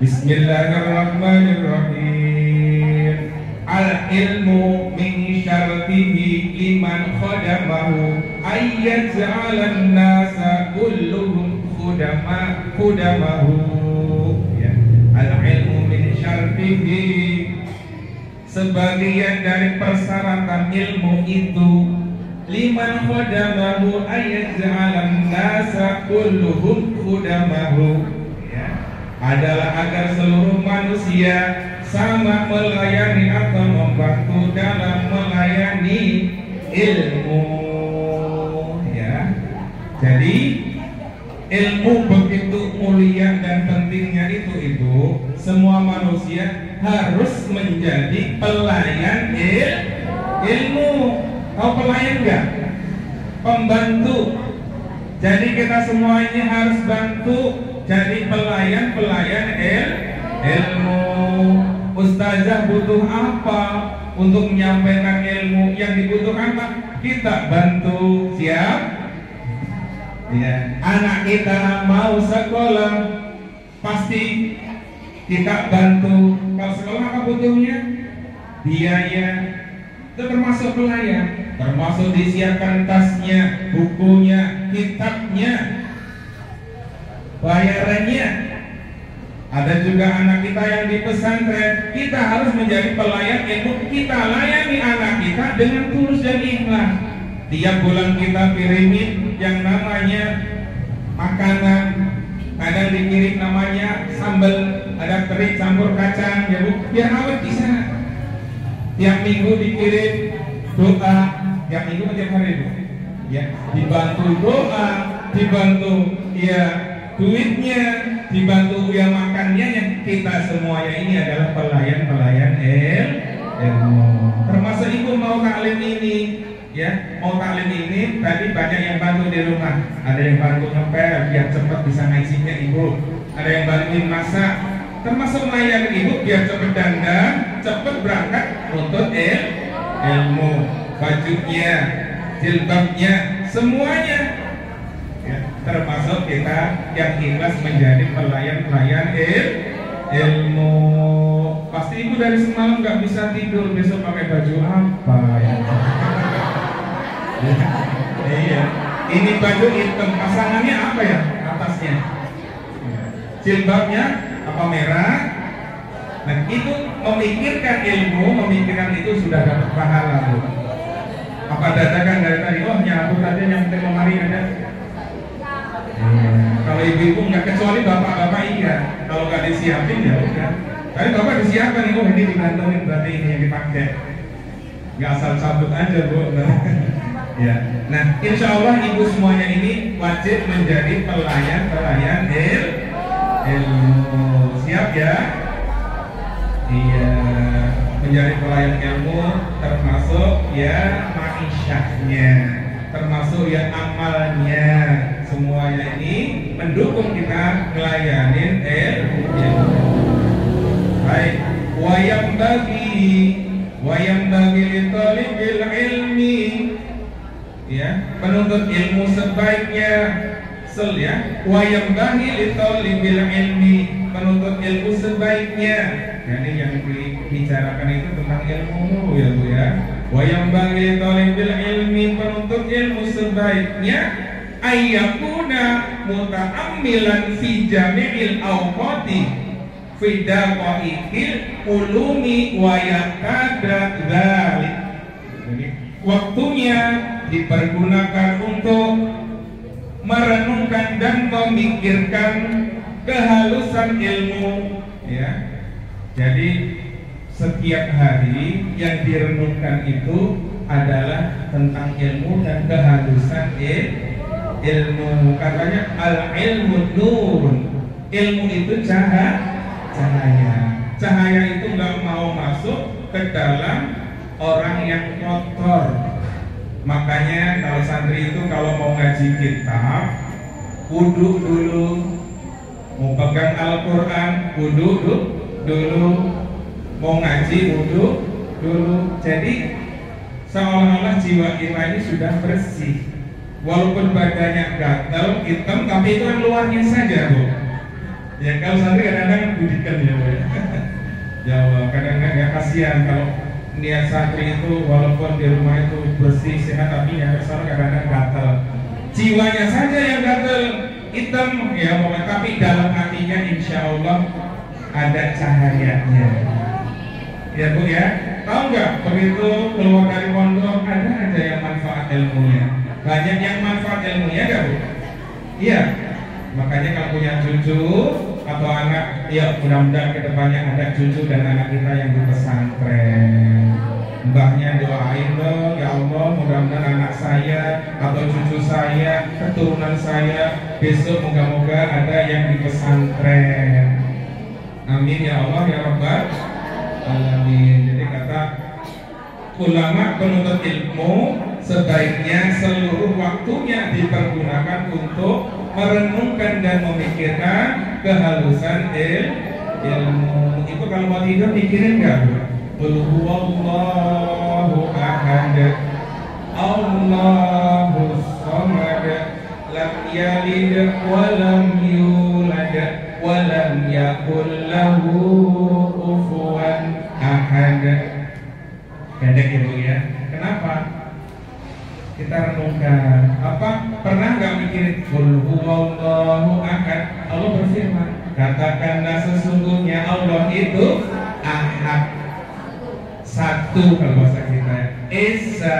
Bismillahirrahmanirrahim. Al-ilmu min syartihi liman khadamahu ayyaj'alan nasa kulluhum khudamahu ya. Al-ilmu min syartihi, sebagian dari persyaratan ilmu itu, liman khadamahu ayyaj'alan nasa kulluhum khudamahu ya, adalah agar seluruh manusia sama melayani atau membantu dalam melayani ilmu ya. Jadi ilmu begitu mulia dan pentingnya itu semua manusia harus menjadi pelayan ilmu. Kau pelayan enggak? Pembantu. Jadi kita semua ini harus bantu jadi pelayan ilmu. Ustazah butuh apa untuk menyampaikan ilmu? Yang dibutuhkan apa? Kita bantu. Siap? Ya. Anak kita mau sekolah, pasti kita bantu. Kalau sekolah apa butuhnya? Biaya. Itu termasuk pelayan. Termasuk disiapkan tasnya, bukunya, kitabnya, bayarannya. Ada juga anak kita yang di pesantren, kita harus menjadi pelayan ilmu. Kita layani anak kita dengan tulus dan ikhlas. Tiap bulan kita kirimin yang namanya makanan, kadang dikirim namanya sambal, ada teri campur kacang ya Bu, biar awet di sana tiap minggu dikirim doa, tiap minggu tiap hari Bu. Ya, dibantu doa, dibantu ya duitnya, dibantu ya makannya. Yang kita semuanya ini adalah pelayan-pelayan ilmu. Termasuk ibu mau taklim ini, ya mau taklim ini tadi banyak yang bantu di rumah. Ada yang bantu ngepel biar cepat bisa ngaisinya ibu. Ada yang bantuin masak. Termasuk melayani ibu biar cepat dandan, cepat berangkat untuk ilmu. Bajunya, jilbabnya, semuanya. Ya, termasuk kita yang ikhlas menjadi pelayan-pelayan ilmu. Pasti ibu dari semalam nggak bisa tidur, besok pakai baju apa ya? Iya, ini baju hitam, pasangannya apa ya atasnya? Jilbabnya apa merah? Nah itu memikirkan ilmu, memikirkan itu sudah dapat pahala Bu. Apa dadakan dari tadi? Oh nyambut aja yang penting lemari ada. Kalau ibu-ibu nggak, kecuali bapak-bapak iya. Kalau nggak disiapin ya udah. Tapi bapak disiapkan, oh ini digantungin berarti ini yang dipakai. Nggak asal cabut aja Bu. Ya. Nah insya Allah ibu semuanya ini wajib menjadi pelayan ilmu. Siap ya? Iya. Menjadi pelayan ilmu termasuk ya ma'isyahnya, termasuk ya amalnya. Semuanya ini mendukung kita ngelayanin ilmu. Baik, wayam bagi li talibil ilmi, ya penuntut ilmu sebaiknya ya wayam bagi li talibil ilmi, penuntut ilmu sebaiknya. Jadi yang dibicarakan itu tentang ilmu ya Bu ya. Wayam bagi li talibil ilmi, penuntut ilmu sebaiknya ayyakuna muta'ammilan fi jami'il awqati fi daqaiqil ulumi wa yakada dzalik. Jadi waktunya dipergunakan untuk merenungkan dan memikirkan kehalusan ilmu ya. Jadi setiap hari yang direnungkan itu adalah tentang ilmu dan kehalusan ilmu. Katanya al-ilmu nurun, ilmu itu cahaya. Cahaya itu nggak mau masuk ke dalam orang yang kotor. Makanya kalau santri itu kalau mau ngaji kitab, wudhu dulu. Mau pegang Al-Quran, wudhu dulu. Mau ngaji, wudhu dulu. Jadi seolah-olah jiwa kita ini sudah bersih. Walaupun badannya gatal, hitam, tapi itu kan luarnya saja Bu. Ya kalau santri kadang-kadang budikan ya Bu ya. Jawab, kadang-kadang ya kasihan kalau niat santri itu walaupun di rumah itu bersih, sehat, tapi yang kesana kadang-kadang gatal. Jiwanya saja yang gatal, hitam ya, tapi dalam hatinya insya Allah ada cahayanya. Ya Bu ya, tahu nggak begitu keluar dari pondok ada aja yang manfaat ilmunya. Banyak yang manfaat ilmunya gak Bu? Iya. Makanya kalau punya cucu atau anak, ya mudah-mudahan kedepannya ada cucu dan anak kita yang di pesantren. Mbahnya doain dong, ya Allah mudah-mudahan anak saya atau cucu saya, keturunan saya besok moga-moga ada yang di pesantren. Amin ya Allah ya Rabbal Alamin. Jadi kata ulama penuntut ilmu sebaiknya seluruh waktunya dipergunakan untuk merenungkan dan memikirkan kehalusan ilmu. Itu kalau mau tidur mikirin nggak? Qul huwallahu ahad, Allahus samad, lam yalid wa lam yulad wa lam yakul lahu kufuwan ahad. Pendek ya Bu ya. Kenapa? Kita renungkan. Apa pernah nggak mikirin qul huwallahu ahad? Allah berfirman, katakanlah sesungguhnya Allah itu ahad, satu kalau bahasa kita. Esa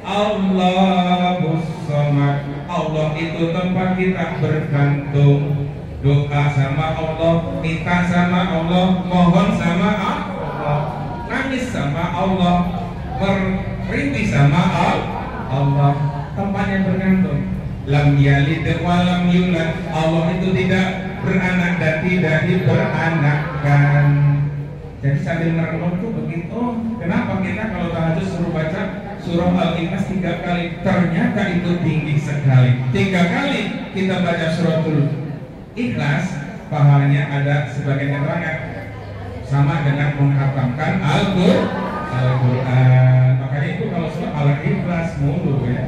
Allahus samad, Allah itu tempat kita bergantung, doa sama Allah, minta sama Allah, mohon sama Allah, nangis sama Allah, merintih sama Allah, tempatnya bergantung. Lam yalid wa lam yulad, Allah itu tidak beranak dan tidak diperanakkan. Jadi sambil merenung tuh begitu. Kenapa kita kalau tahajud suruh baca surah Al-Ikhlas 3 kali? Ternyata itu tinggi sekali. 3 kali kita baca suratul Ikhlas, pahalanya ada sebagai keterangan sama dengan menghatamkan Al-Quran. Makanya itu kalau surah Al-Ikhlas mulu ya.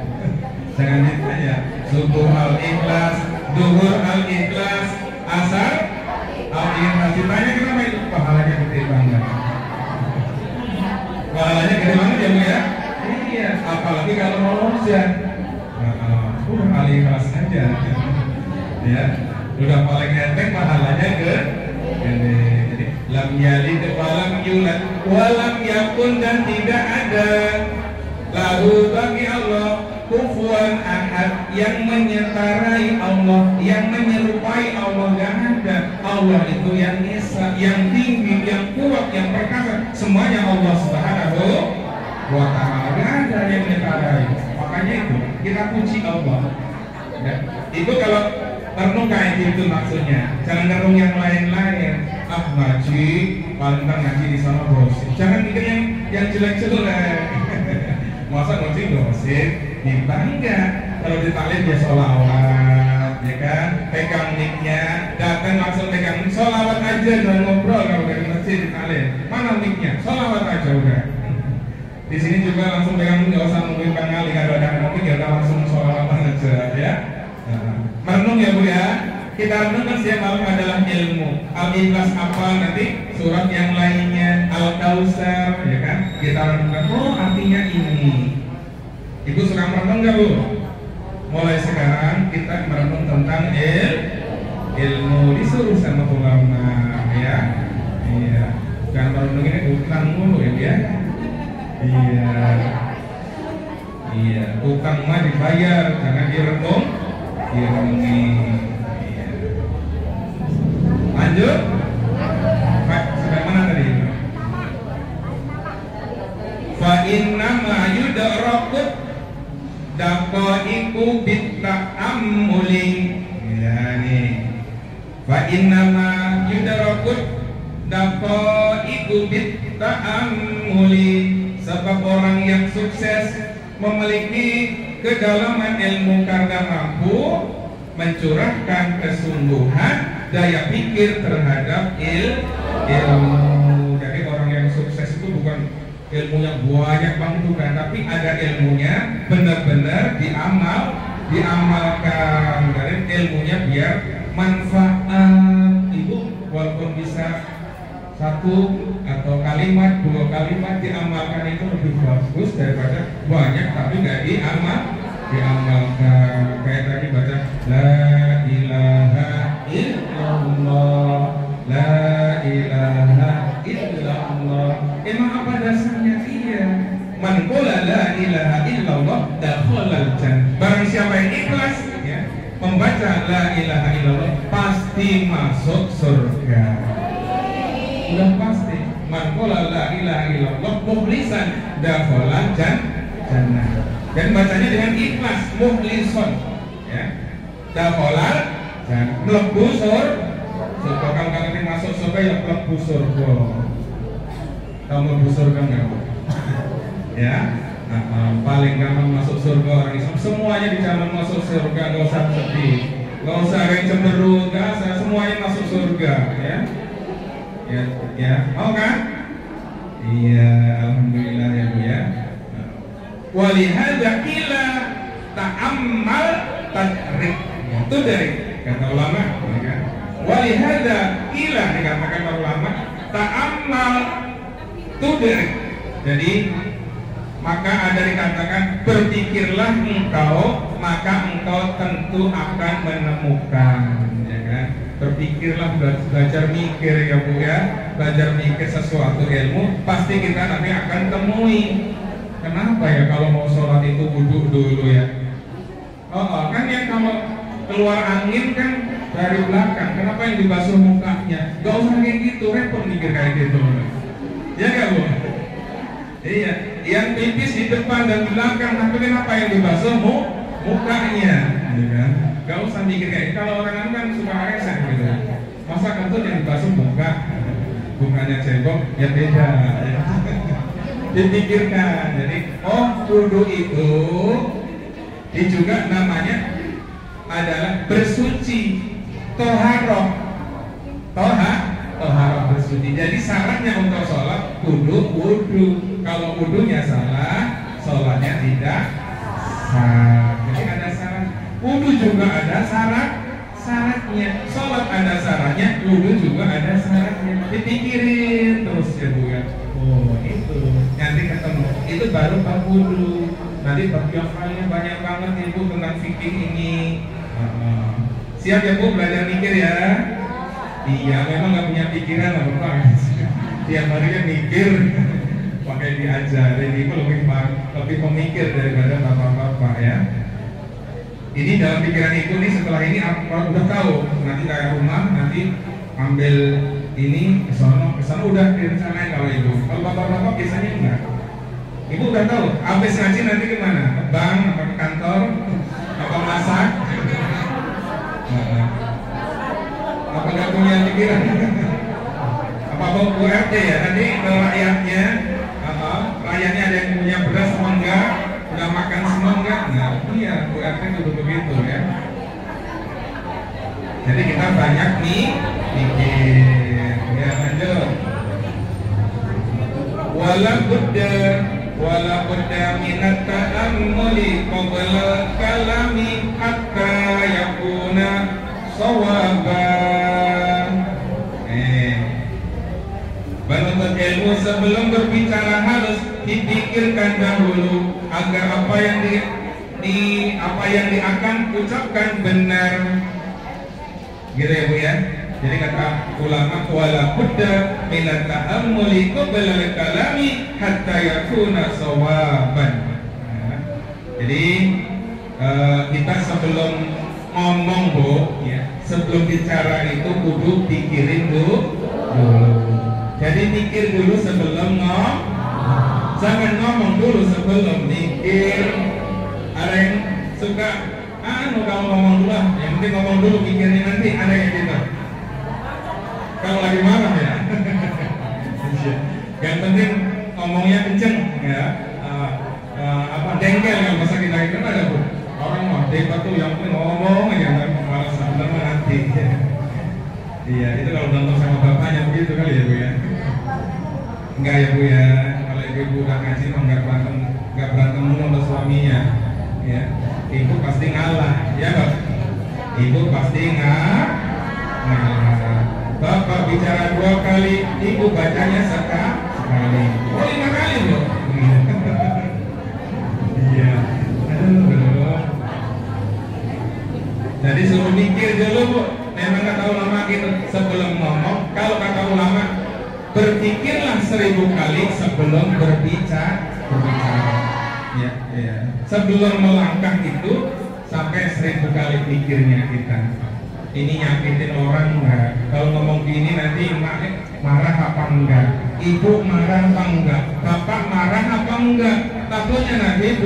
Jangan ditanya subuh Al-Ikhlas, duhur Al-Ikhlas, asar Al-Ikhlas. Ditanya kenapa itu? Pahalanya gede banget. Pahalanya gede banget ya Bu ya? Iya, apalagi kalau mau loncat. Al-Ikhlas aja. Ya, udah paling enteng pahalanya gede. Jadi lam yalid wa lam yulad wa lam yakun, dan tidak ada lahu bagi Allah kufuwan ahad, yang menyetarai Allah, yang menyerupai Allah, gak ada. Allah itu yang esa, yang tinggi, yang kuat, yang perkasa, semuanya Allah Subhanahu wa ta'ala, gak ada yang menyetarai. Makanya itu kita puji Allah ya. Itu kalau renung kayak gitu maksudnya, jangan renung yang lain-lain. Ngaji, paling ngaji di sana gosip, jangan mikir yang jelek-jelek. Masa ngaji gosip, bangga. Kalau ditalin dia sholawat, ya kan? Pegang mic-nya, datang langsung pegang mic, sholawat aja, jangan ngobrol. Kalau dari masjid ditalin, mana mic-nya? Sholawat aja udah. Di sini juga langsung pegang mic, nggak usah nungguin pengali. Kalau ada mic ya udah langsung sholawat aja, ya. Merenung ya Bu ya. Kita renungkan siang malam adalah ilmu. Al-Ikhlas apa nanti? Surat yang lainnya, Al-Kautsar, ya kan? Kita renungkan, oh artinya ini. Ibu suka merenung nggak Bu? Mulai sekarang kita merenung tentang ilmu, disuruh sama ulama, ya. Iya. Jangan merenung ini utang mulu ya. Iya. Iya. Utang mah dibayar, jangan direnung, direnungi. Iya. Lanjut. Pak, sampai mana tadi? Fa inna ma yudrakut daqaiqu bitta'ammuli. Ya nih. Fa innama yudrakut daqaiqu bitta'ammuli. Sebab orang yang sukses memiliki kedalaman ilmu karena mampu mencurahkan kesungguhan daya pikir terhadap ilmu. Jadi orang yang sukses itu bukan ilmunya banyak banget bukan, tapi ada ilmunya benar-benar diamalkan. Dari ilmunya biar manfaat. Ibu walaupun bisa 1 atau kalimat, 2 kalimat diamalkan itu lebih bagus daripada banyak tapi nggak diamalkan. Kayak tadi baca la ilaha illallah, la ilaha illallah. Emang apa dasarnya? Iya, man qala la ilaha illallah dakhalal jannah. Barang siapa yang ikhlas ya membaca la ilaha illallah pasti masuk surga. Udah pasti. Man qala la ilaha illallah mukhlisan dakhalal jannah. Dan bacanya dengan ikhlas, mukhlison ya. Dakhalal jannah, mlebu surga. Kalau kamu masuk surga ya mlebu surga. Kamu mlebu surga enggak? Ya. Paling gampang masuk surga orang Islam, semuanya dijamin masuk surga, gak usah sedih, gak usah ada yang cemberut, gak usah, semuanya masuk surga ya. Ya, mau kan? Iya, alhamdulillah ya Bu ya. Walihada kila ta'ammal tadrik. Itu dari kata ulama ya kan? Walihada kila dikatakan para ulama ta'ammal tudrik. Jadi maka ada dikatakan berpikirlah engkau, maka engkau tentu akan menemukan, ya kan? Berpikirlah, belajar mikir ya Bu ya, belajar mikir sesuatu ilmu, pasti kita nanti akan temui. Kenapa ya kalau mau sholat itu wudhu dulu ya? Kan yang kalau keluar angin kan dari belakang, kenapa yang dibasuh mukanya? Gak usah kayak gitu, repot mikir kayak gitu. Ya gak Bu? Iya, yang pipis di depan dan belakang, tapi kenapa yang dibasuh mukanya, gitu kan? Gak usah mikir kayak kalau orang kan suka rese gitu. Masa kentut yang dibasuh muka, bukannya cebok, ya beda. Ya. Dipikirkan, jadi wudu itu juga namanya adalah bersuci, toharoh bersuci. Jadi syaratnya untuk sholat wudu. Kalau wudunya salah, sholatnya tidak sah. Jadi ada syarat. Wudu juga ada syaratnya. Sholat ada syaratnya, wudu juga ada syaratnya. Dipikirin terus ya Bu ya. Oh itu nanti ketemu. Itu baru bab wudu. Nanti bab yang lainnya banyak banget Ibu tentang fikih ini. Siap ya Bu belajar mikir ya. Iya, memang nggak punya pikiran lah Bapak. Tiap harinya mikir, pakai diajarin itu lebih pemikir daripada bapak-bapak ya. Ini dalam pikiran itu nih setelah ini kalau udah tahu nanti kayak rumah nanti ambil ini kesana udah direncanain kalau itu. Kalau bapak-bapak biasanya enggak. Ibu udah tahu, habis ngaji nanti kemana? Ke bank, apa ke kantor, apa masak? Apa nggak punya pikiran? Apa mau URT ya? Nanti ke rakyatnya, rakyatnya ada yang punya beras semua enggak? Udah makan semua enggak? Nah iya, URT itu begitu ya. Jadi kita banyak nih mikir. Ya lanjut. Wala budda minat ta'ammuli qabla kalami hatta yakuna sawaban. Menuntut ilmu sebelum berbicara harus dipikirkan dahulu agar apa yang akan ucapkan benar. Gitu ya Bu ya. Jadi kata ulama wala budda minat ta'ammuli qabla kalami hatta yakuna sawaban. Jadi kita sebelum ngomong Bu ya, sebelum bicara itu kudu pikirin dulu. Jadi mikir dulu sebelum ngomong. Jangan ngomong dulu sebelum mikir. Ada yang suka kalau ngomong dulu lah, yang penting ngomong dulu, mikirnya nanti. Ada yang gitu. Kalau lagi marah ya. Yang penting ngomongnya kenceng ya. Dengkel kalau masa kita itu ada Bu. Orang mah debat tuh yang penting ngomong aja, malah sebenarnya nanti. Iya, itu kalau nonton sama bapaknya begitu kali ya Bu ya. Enggak ya Bu ya. Kalau ibu udah ngaji mah enggak berantem mulu sama suaminya. Ya, ibu pasti ngalah, ya Pak. Ibu pasti ngalah. Bapak bicara 2 kali, ibu bacanya sekali. Oh 5 kali loh. Iya. Aduh. Jadi suruh mikir dulu Bu. Memang kata ulama gitu sebelum ngomong. Kalau kata ulama berpikirlah 1000 kali sebelum berbicara. Ya. Sebelum melangkah itu sampai 1000 kali pikirnya kita. Ini nyakitin orang enggak? Kalau ngomong gini nanti emak marah apa enggak? Ibu marah apa enggak? Bapak marah apa enggak? Takutnya nanti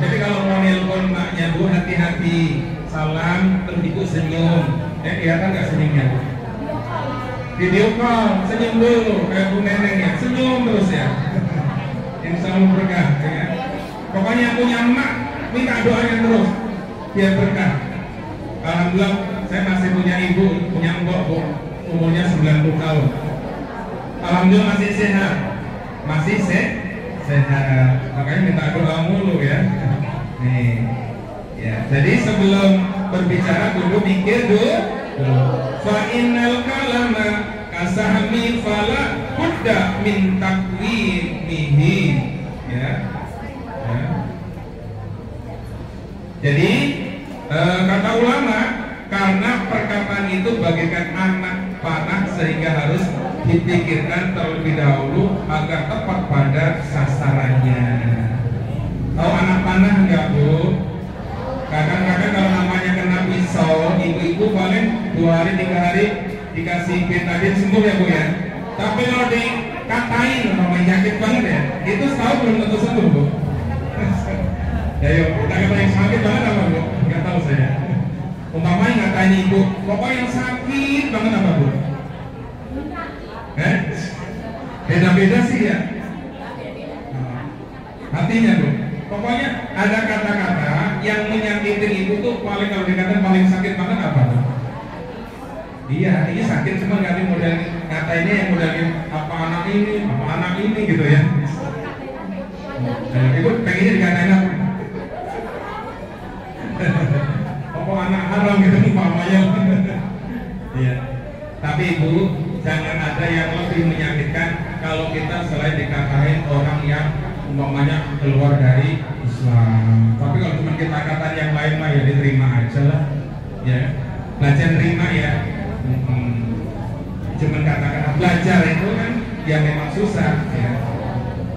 jadi kalau mau nelpon emaknya Bu hati-hati. Salam terus ibu senyum. Kelihatan nggak senyumnya Bu? Video call senyum dulu kayak Bu Neneng ya. Senyum terus ya. Insya Allah berkah ya. Pokoknya punya emak minta doanya terus biar berkah. Alhamdulillah saya masih punya ibu, punya mbok Bu, umurnya 90 tahun. Alhamdulillah masih sehat. Sehat. Makanya minta doa mulu ya. Nih. Ya, jadi sebelum berbicara dulu mikir dulu. Fa innal kalama kasahmi fala budda min takwimihi. Ya. Jadi kata ulama, karena perkataan itu bagaikan anak panah sehingga harus dipikirkan terlebih dahulu agar tepat pada sasarannya. Tahu anak panah enggak Bu? Kadang-kadang kalau namanya kena pisau, ibu-ibu paling 2 hari 3 hari dikasih betadine sembuh ya Bu ya. Tapi kalau dikatain namanya sakit banget ya. itu setahun belum tentu sembuh Bu. Ya yuk, kita kata yang sakit banget apa Bu? Nggak tahu saya. Umpamanya ngatain ibu, pokoknya yang sakit banget apa Bu? Beda-beda sih ya. Hatinya Bu. Pokoknya ada kata-kata yang menyakitin ibu tuh paling, kalau dikatakan paling sakit banget apa Bu? Iya, ini sakit cuma nggak model ngatainnya yang modelin apa anak ini gitu ya. Ibu pengennya dikatain apa? Apa anak haram gitu umpamanya. Iya. Tapi Ibu, jangan ada yang lebih menyakitkan kalau kita selain dikatain orang yang umpamanya keluar dari Islam. Tapi kalau cuma kita katain yang lain mah ya diterima aja lah. Ya. Belajar terima ya. Cuman kata-kata belajar itu kan ya memang susah ya.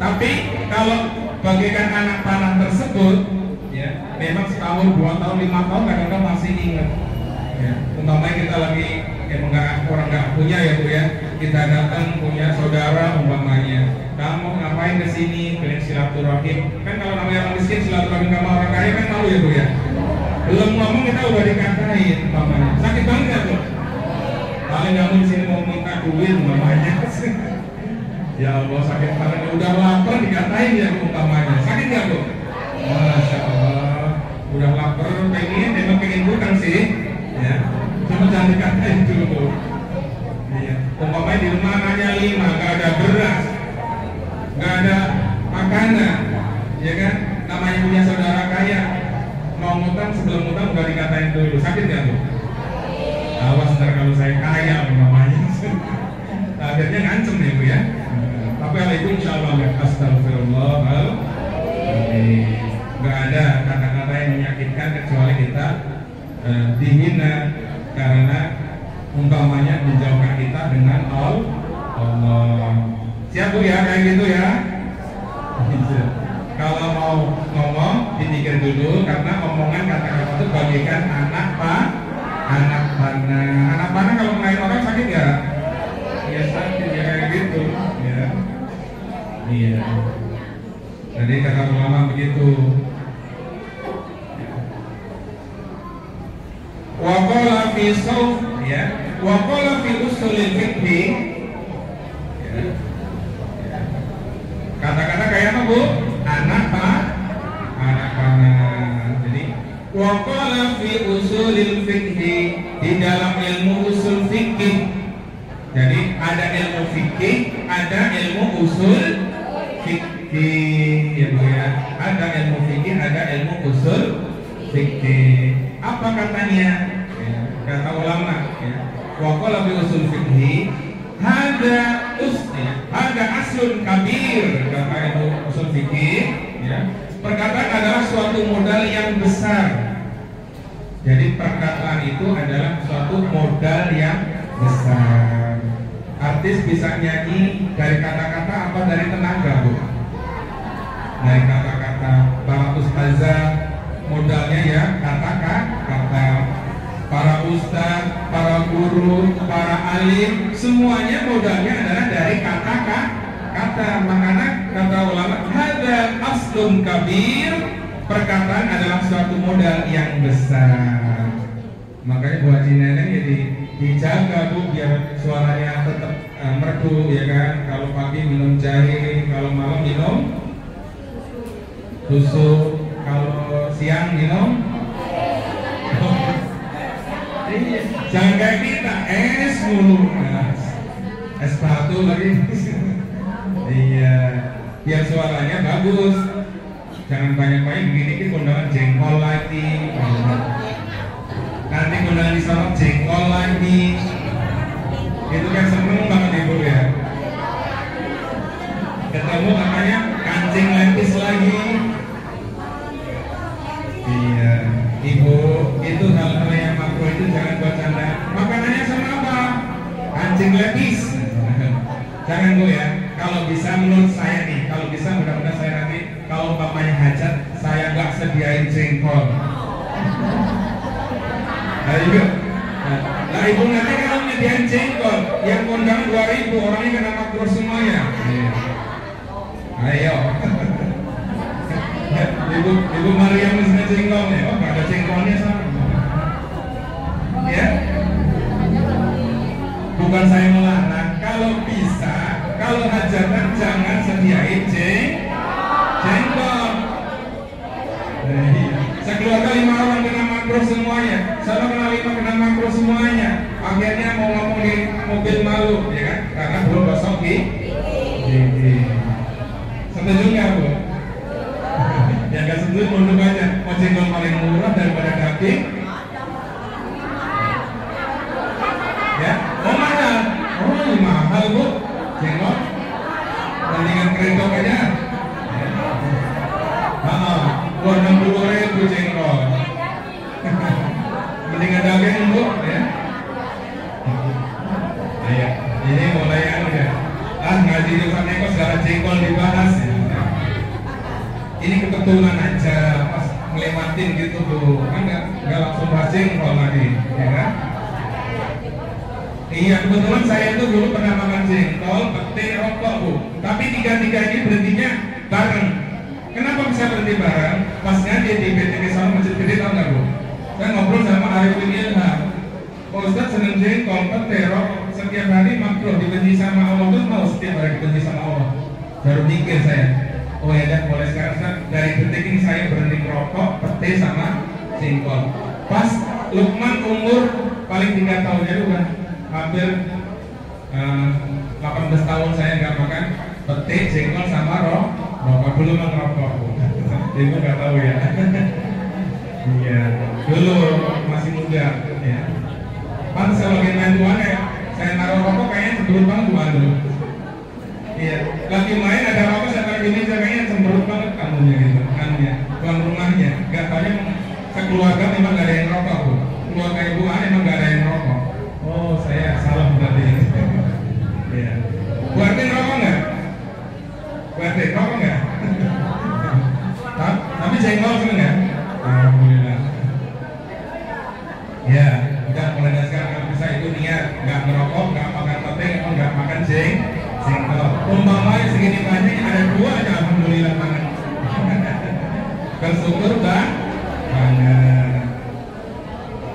Tapi kalau bagaikan anak panah tersebut ya, memang setahun, 2 tahun, 5 tahun kadang-kadang masih ingat ya. Umpamanya kita lagi orang nggak punya ya Bu ya, kita datang punya saudara umpamanya, kamu ngapain kesini, kalian silaturahim. Kan kalau namanya orang miskin silaturahim sama orang kaya kan malu ya Bu ya. Belum ngomong kita udah dikatain umpamanya. Sakit banget ya Bu. Paling kamu di sini mau minta duit umpamanya. Ya Allah sakit banget. Udah lapar dikatain ya umpamanya. Sakit nggak Bu? Masya Allah. Udah lapar memang pengen hutang sih. Ya. Cuma jangan dikatain dulu Bu. Iya. Umpamanya di rumah hanya 5, nggak ada beras, nggak ada makanan, ya kan? Namanya punya saudara kaya, mau ngutang sebelum ngutang udah dikatain dulu. Sakit nggak Bu? Awas ntar kalau saya kaya namanya. Akhirnya ngancem ya Bu ya. Tapi hal itu insya Allah ya. Astagfirullah. Nggak ada kata-kata yang menyakitkan kecuali kita dihina karena umpamanya menjauhkan kita dengan Allah. Siap Bu ya kayak gitu ya. Kalau mau ngomong dipikir dulu karena omongan kata-kata itu bagaikan anak panah. Anak panah kalau ngelain orang sakit ya? Ya sakit ya kayak gitu ya. Iya. Jadi kata ulama begitu. Wa qala fi sawf ya, wa qala fi usulil fiqh. Kata-kata kayak apa Bu? Anak panah. Jadi wa qala fi usulil fiqh, di dalam ilmu usul fikih. Jadi ada ilmu fikih, ada ilmu usul fikih ya Bu ya. Ada ilmu fikih, ada ilmu usul fikih. Apa katanya? Ya, kata ulama ya. Wa qala fi usul fikih ada aslun kabir, kata ilmu usul fikih ya. Perkataan adalah suatu modal yang besar. Jadi perkataan itu adalah suatu modal yang besar. Artis bisa nyanyi dari kata-kata apa dari tenaga Bu? Dari kata-kata. Para ustazah modalnya ya kata-kata. Para ustaz, para guru, para alim, semuanya modalnya adalah dari kata-kata. Makanya kata ulama, hada aslun kabir, perkataan adalah suatu modal yang besar. Makanya buat Neneng ya dijaga Bu biar suaranya tetap merdu ya kan. Kalau pagi minum jahe, kalau malam minum susu, kalau siang minum jangan kayak kita es mulu, es batu lagi. Iya, biar suaranya bagus. Jangan banyak-banyak begini kita kondangan jengkol lagi. Nanti kondangan di sana jengkol lagi. Itu kan seneng banget Ibu ya. Ketemu katanya kancing lepis lagi. Iya, Ibu, itu hal-hal yang makro itu jangan buat canda. Makanannya sama apa? Kancing lepis. Jangan Bu ya. Kalau bisa menurut saya nih, kalau bisa mudah-mudahan saya nanti kalau umpamanya hajat saya nggak sediain jengkol. Nah Ibu, nah Ibu nanti kalau nyediain jengkol yang kondang 2000 orangnya kena makro semuanya. Ayo jengkolnya, oh nggak ada jengkolnya sama. Ya, bukan saya melarang. Kalau bisa, kalau hajatan jangan sediain jengkol. Sekeluarga 5 orang kena makro semuanya, sana kena 5 kena makro semuanya. Akhirnya mau ngomong di mobil malu, ya kan? Karena belum gosok gigi. Setuju nggak Bu? Ya nggak setuju, mundur aja. Mau jengkol paling murah daripada daging. Ya, oh mahal. Oh mahal Bu, jengkol. Mendingan kerendok aja. Buat 60.000 jengkol. Mendingan daging Bu, ya. Iya, ini mulai ya. Ngaji di Ustaz Eko segala jengkol dibahas ya. Ini kebetulan aja pas ngelewatin gitu Bu, kan nggak langsung bahas jengkol tadi, ya kan? Iya, kebetulan saya itu dulu pernah makan jengkol, pete, rokok Bu. Tapi tiga-tiga ini berhentinya bareng. Kenapa bisa berhenti bareng? Pas ngaji di PTK sama Masjid Gede, tau nggak Bu? Saya ngobrol sama Arifin Ilham. Pak Ustadz seneng jengkol, pete, rokok, setiap hari makruh, dibenci sama Allah, terus mau setiap hari dibenci sama Allah. Baru mikir saya, oh ya dah, mulai sekarang Ustadz, dari detik ini saya berhenti merokok, pete sama jengkol. Pas Lukman umur paling 3 tahun, jadi udah hampir 18 tahun saya nggak makan pete, jengkol sama rokok. Dulu mah ngerokok, ibu nggak tahu ya. Iya, dulu masih muda ya. Pantes kalau lagi main tuan ya, saya naruh rokok kayaknya cemberut banget tuan dulu. Iya, lagi main ada rokok saya taruh di meja kayaknya cemberut banget kamunya gitu, kamunya, tuan rumahnya. Gak banyak sekeluarga memang gak ada yang rokok Bu. Keluarga ibu memang gak ada yang rokok. Oh saya salah berarti. Iya. Bu Artin rokok nggak? Bu Artin rokok nggak? Tapi jengkol seneng nggak? Alhamdulillah. Ya. Mulai dari sekarang kalau bisa itu niat nggak merokok, nggak makan pete, nggak makan jengkol. Umpamanya segini banyak ada 2 aja alhamdulillah makan. Bersyukur banget.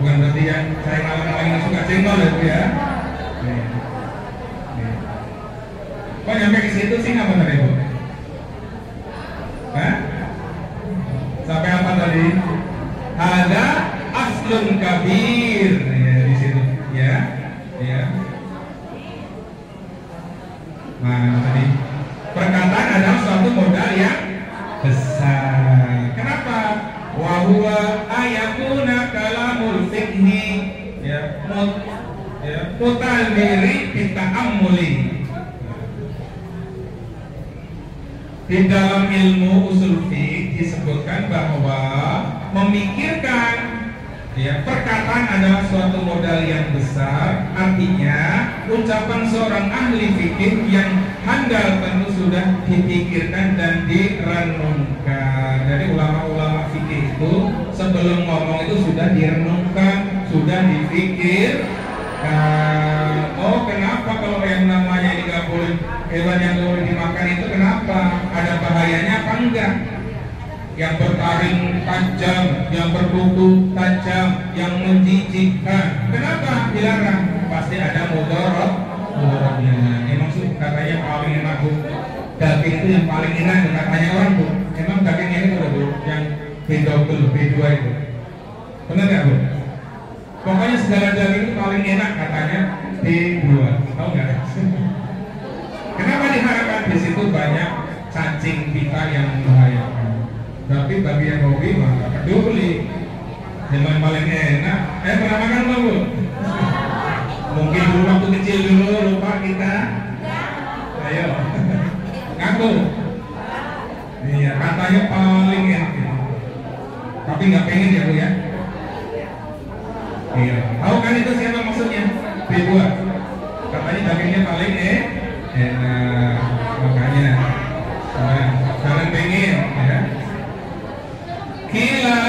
Bukan berarti yang saya ngalang-ngalang suka jengkol ya Bu ya. Kok nyampe ke situ sih apa tadi Bu? Hah? Sampai apa tadi? Ada aslun kabir. Ya. Nah, tadi perkataan adalah suatu modal yang besar. Kenapa? Wa huwa ayakuna kalamul fiqhi ya mutalmiri bita'ammuli. Di dalam ilmu usul fiqh disebutkan bahwa memikirkan ya, perkataan adalah suatu modal yang besar. Artinya ucapan seorang ahli fikih yang handal tentu sudah dipikirkan dan direnungkan. Jadi ulama-ulama fikih itu sebelum ngomong itu sudah direnungkan, sudah dipikir. Oh kenapa kalau yang namanya ini nggak boleh, hewan yang nggak boleh dimakan itu kenapa? Ada bahayanya apa enggak? Yang bertaring tajam, yang berkuku tajam, yang menjijikkan. Kenapa dilarang? Pasti ada mudaratnya. Emang katanya paling enak Bu, daging itu yang paling enak katanya orang Bu. Emang dagingnya itu Bu, yang B2 itu. Benar nggak Bu? Pokoknya segala daging itu paling enak katanya B2. Tahu nggak? Kenapa diharapkan? Di situ banyak cacing pita yang membahayakan. Tapi bagi yang hobi mah nggak peduli. Yang paling enak. Pernah makan belum Bu? Mungkin dulu waktu kecil dulu lupa kita. Ayo, ngaku. Iya, katanya paling enak. Tapi nggak pengen ya Bu ya. Iya. Tahu kan itu siapa maksudnya? B2. Katanya dagingnya paling enak. Makanya jangan pengen ya. Kila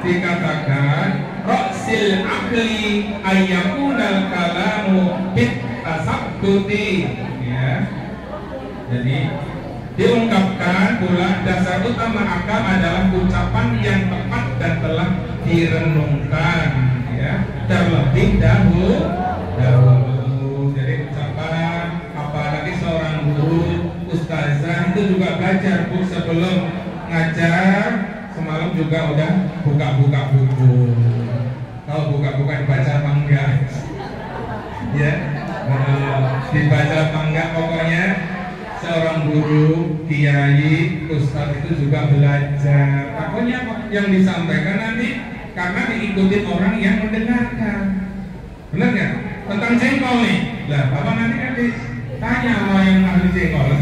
dikatakan Roksil akli ayyakunal kalamu bit tasabbuti ya. Jadi Diungkapkan pula dasar utama akam adalah ucapan yang tepat dan telah direnungkan, ya, terlebih dahulu. Jadi ucapan apalagi seorang guru, ustazah itu juga belajar Bu sebelum ngajar. Semalam juga udah buka-buka buku. Kalau buka-buka dibaca apa enggak? Ya, dibaca apa enggak, pokoknya seorang guru, kiai, ustaz itu juga belajar. Pokoknya yang disampaikan nanti karena diikuti orang yang mendengarkan. Benar nggak? Tentang jengkol nih. Lah, Bapak nanti kan ditanya sama yang ahli jengkol.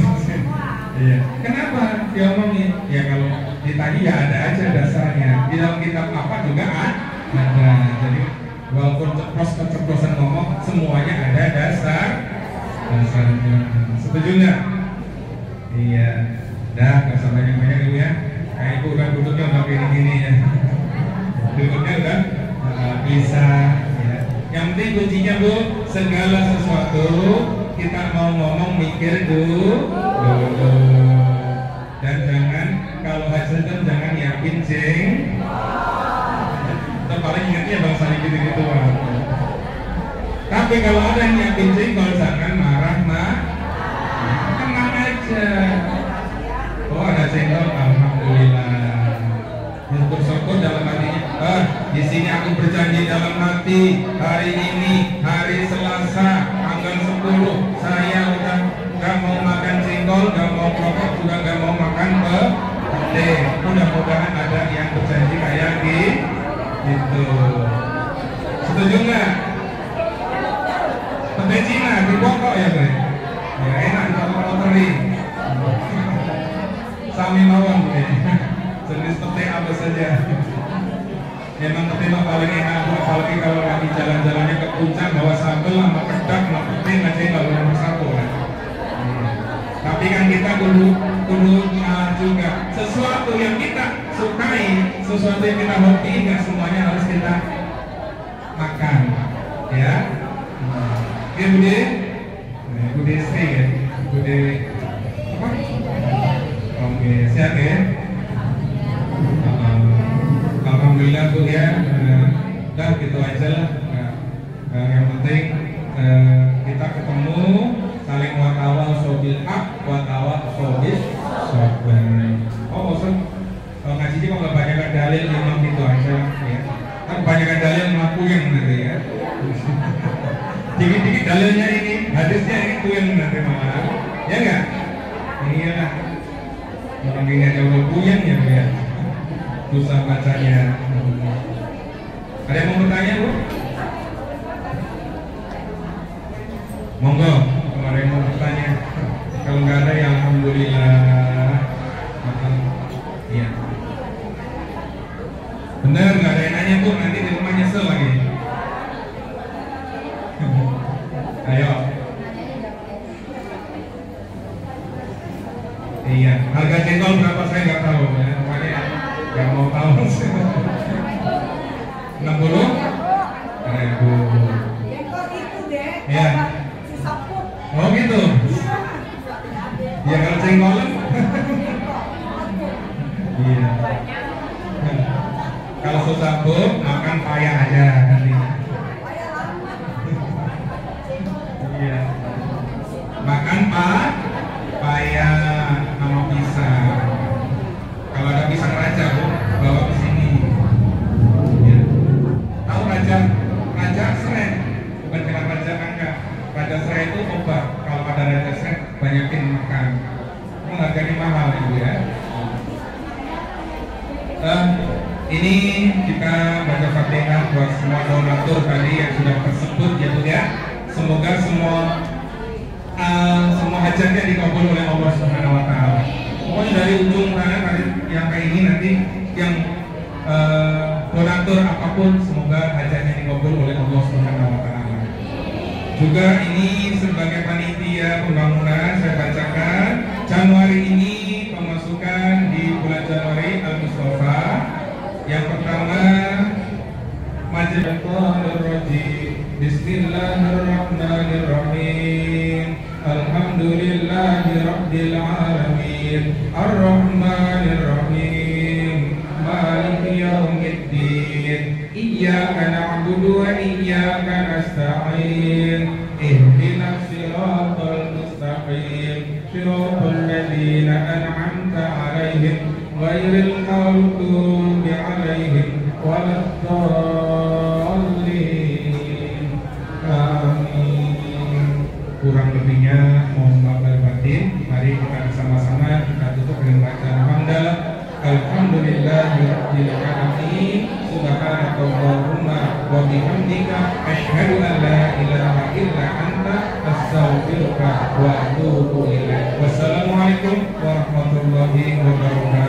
Iya. Kenapa diomongin? Ya kalau ditanya ya ada aja dasarnya. Di dalam kitab apa juga ada. Jadi walaupun keceplosan ngomong, semuanya ada dasarnya. Setuju nggak? Iya. Dah, nggak usah banyak-banyak Ibu ya. Kayak Ibu udah duduknya udah gini-gini ya. Duduknya udah bisa. Ya. Yang penting kuncinya Bu, segala sesuatu kita mau ngomong mikir dulu. Dan jangan kalau hasil kan jangan yakin paling ingatnya Bang Sani gitu-gitu. Tapi kalau ada yang yakin kalau jangan marah tenang aja. Oh ada jengkol, alhamdulillah. Syukur-syukur dalam hatinya. Di sini aku berjanji dalam hati hari ini hari Selasa tanggal 10 saya udah gak mau makan jengkol, gak mau rokok, juga gak mau makan petai. Mudah-mudahan ada yang berjanji kayak gitu. Setuju nggak? Petai Cina di pokok ya Bre? Ya enak di pokok teri. Sami mawon jenis petai apa saja. Memang petai paling enak, apalagi kalau lagi jalan-jalannya ke puncak bawa sambal sama pedak sama petai aja kalau nomor satu kan. Tapi kan kita kudu juga sesuatu yang kita sukai, sesuatu yang kita hobi, nggak semuanya harus kita makan, ya. Oke Bude Sri ya, Bude apa? Oke, siap ya. Alhamdulillah Bu ya. Dah gitu aja lah. Yang penting kita ketemu, saling watawal sobil haq, watawal sobil sabar. Oh bosan, kalau ngaji sih kalau kebanyakan dalil memang gitu aja ya. Kan kebanyakan dalil ngakuin nanti ya. Dikit-dikit dalilnya ini, hadisnya ini kuyen nanti malah, ya nggak? Iyalah. Orang gini aja udah kuyen ya Bu ya. Susah bacanya. Ada yang mau bertanya Bu? Monggo, kalau ada yang mau bertanya. Kalau nggak ada ya alhamdulillah. Iya. Bener, nggak ada yang nanya Bu, nanti di rumah nyesel lagi. Ayo. Iya, harga jengkol berapa saya nggak tahu ya. Pokoknya nggak mau tahu. 60? 1000. Jengkol itu deh. Iya. Oh gitu. Ya kalau jengkolan. Iya. Kalau susah Bu, makan payah aja nanti. Iya. Makan payah sama pisang. Kalau ada pisang raja Bu, bawa ke sini. Ya. Tahu raja serai? Bukan dengan raja angka. Raja serai itu obat. Kalau ada raja serai, banyakin makan. Itu harganya mahal Ibu ya. Ini kita baca Fatihah buat semua donatur tadi yang sudah tersebut ya Bu ya. Semoga semua hajatnya dikabul oleh Allah Subhanahu wa taala. Pokoknya dari ujung sana yang kayak ini nanti yang donatur apapun semoga hajatnya dikabul oleh Allah Subhanahu wa taala. Juga ini sebagai panitia pembangunan saya bacakan Januari ini pemasukan di bulan Januari Al-Mustafa. Yang pertama Majid Bismillahirrahmanirrahim. Alhamdulillahi Rabbil Alamin. Ar-Rahmanir Rahim, Maliki Yaumiddin, Iyyaka na'budu wa iyyaka nasta'in, Ihdinas siratal mustaqim, siratal ladzina an'amta 'alaihim ghairil maghdubi 'alaihim waladdallin. Amin. Kurang lebihnya mohon maaf lahir batin. Mari kita bersama-sama kita tutup dengan bacaan hamdalah. Alhamdulillahirabbil alamin. Subhanakallahumma wa bihamdika asyhadu an la ilaha illa anta astaghfiruka wa atubu ilaik. Wassalamualaikum warahmatullahi wabarakatuh.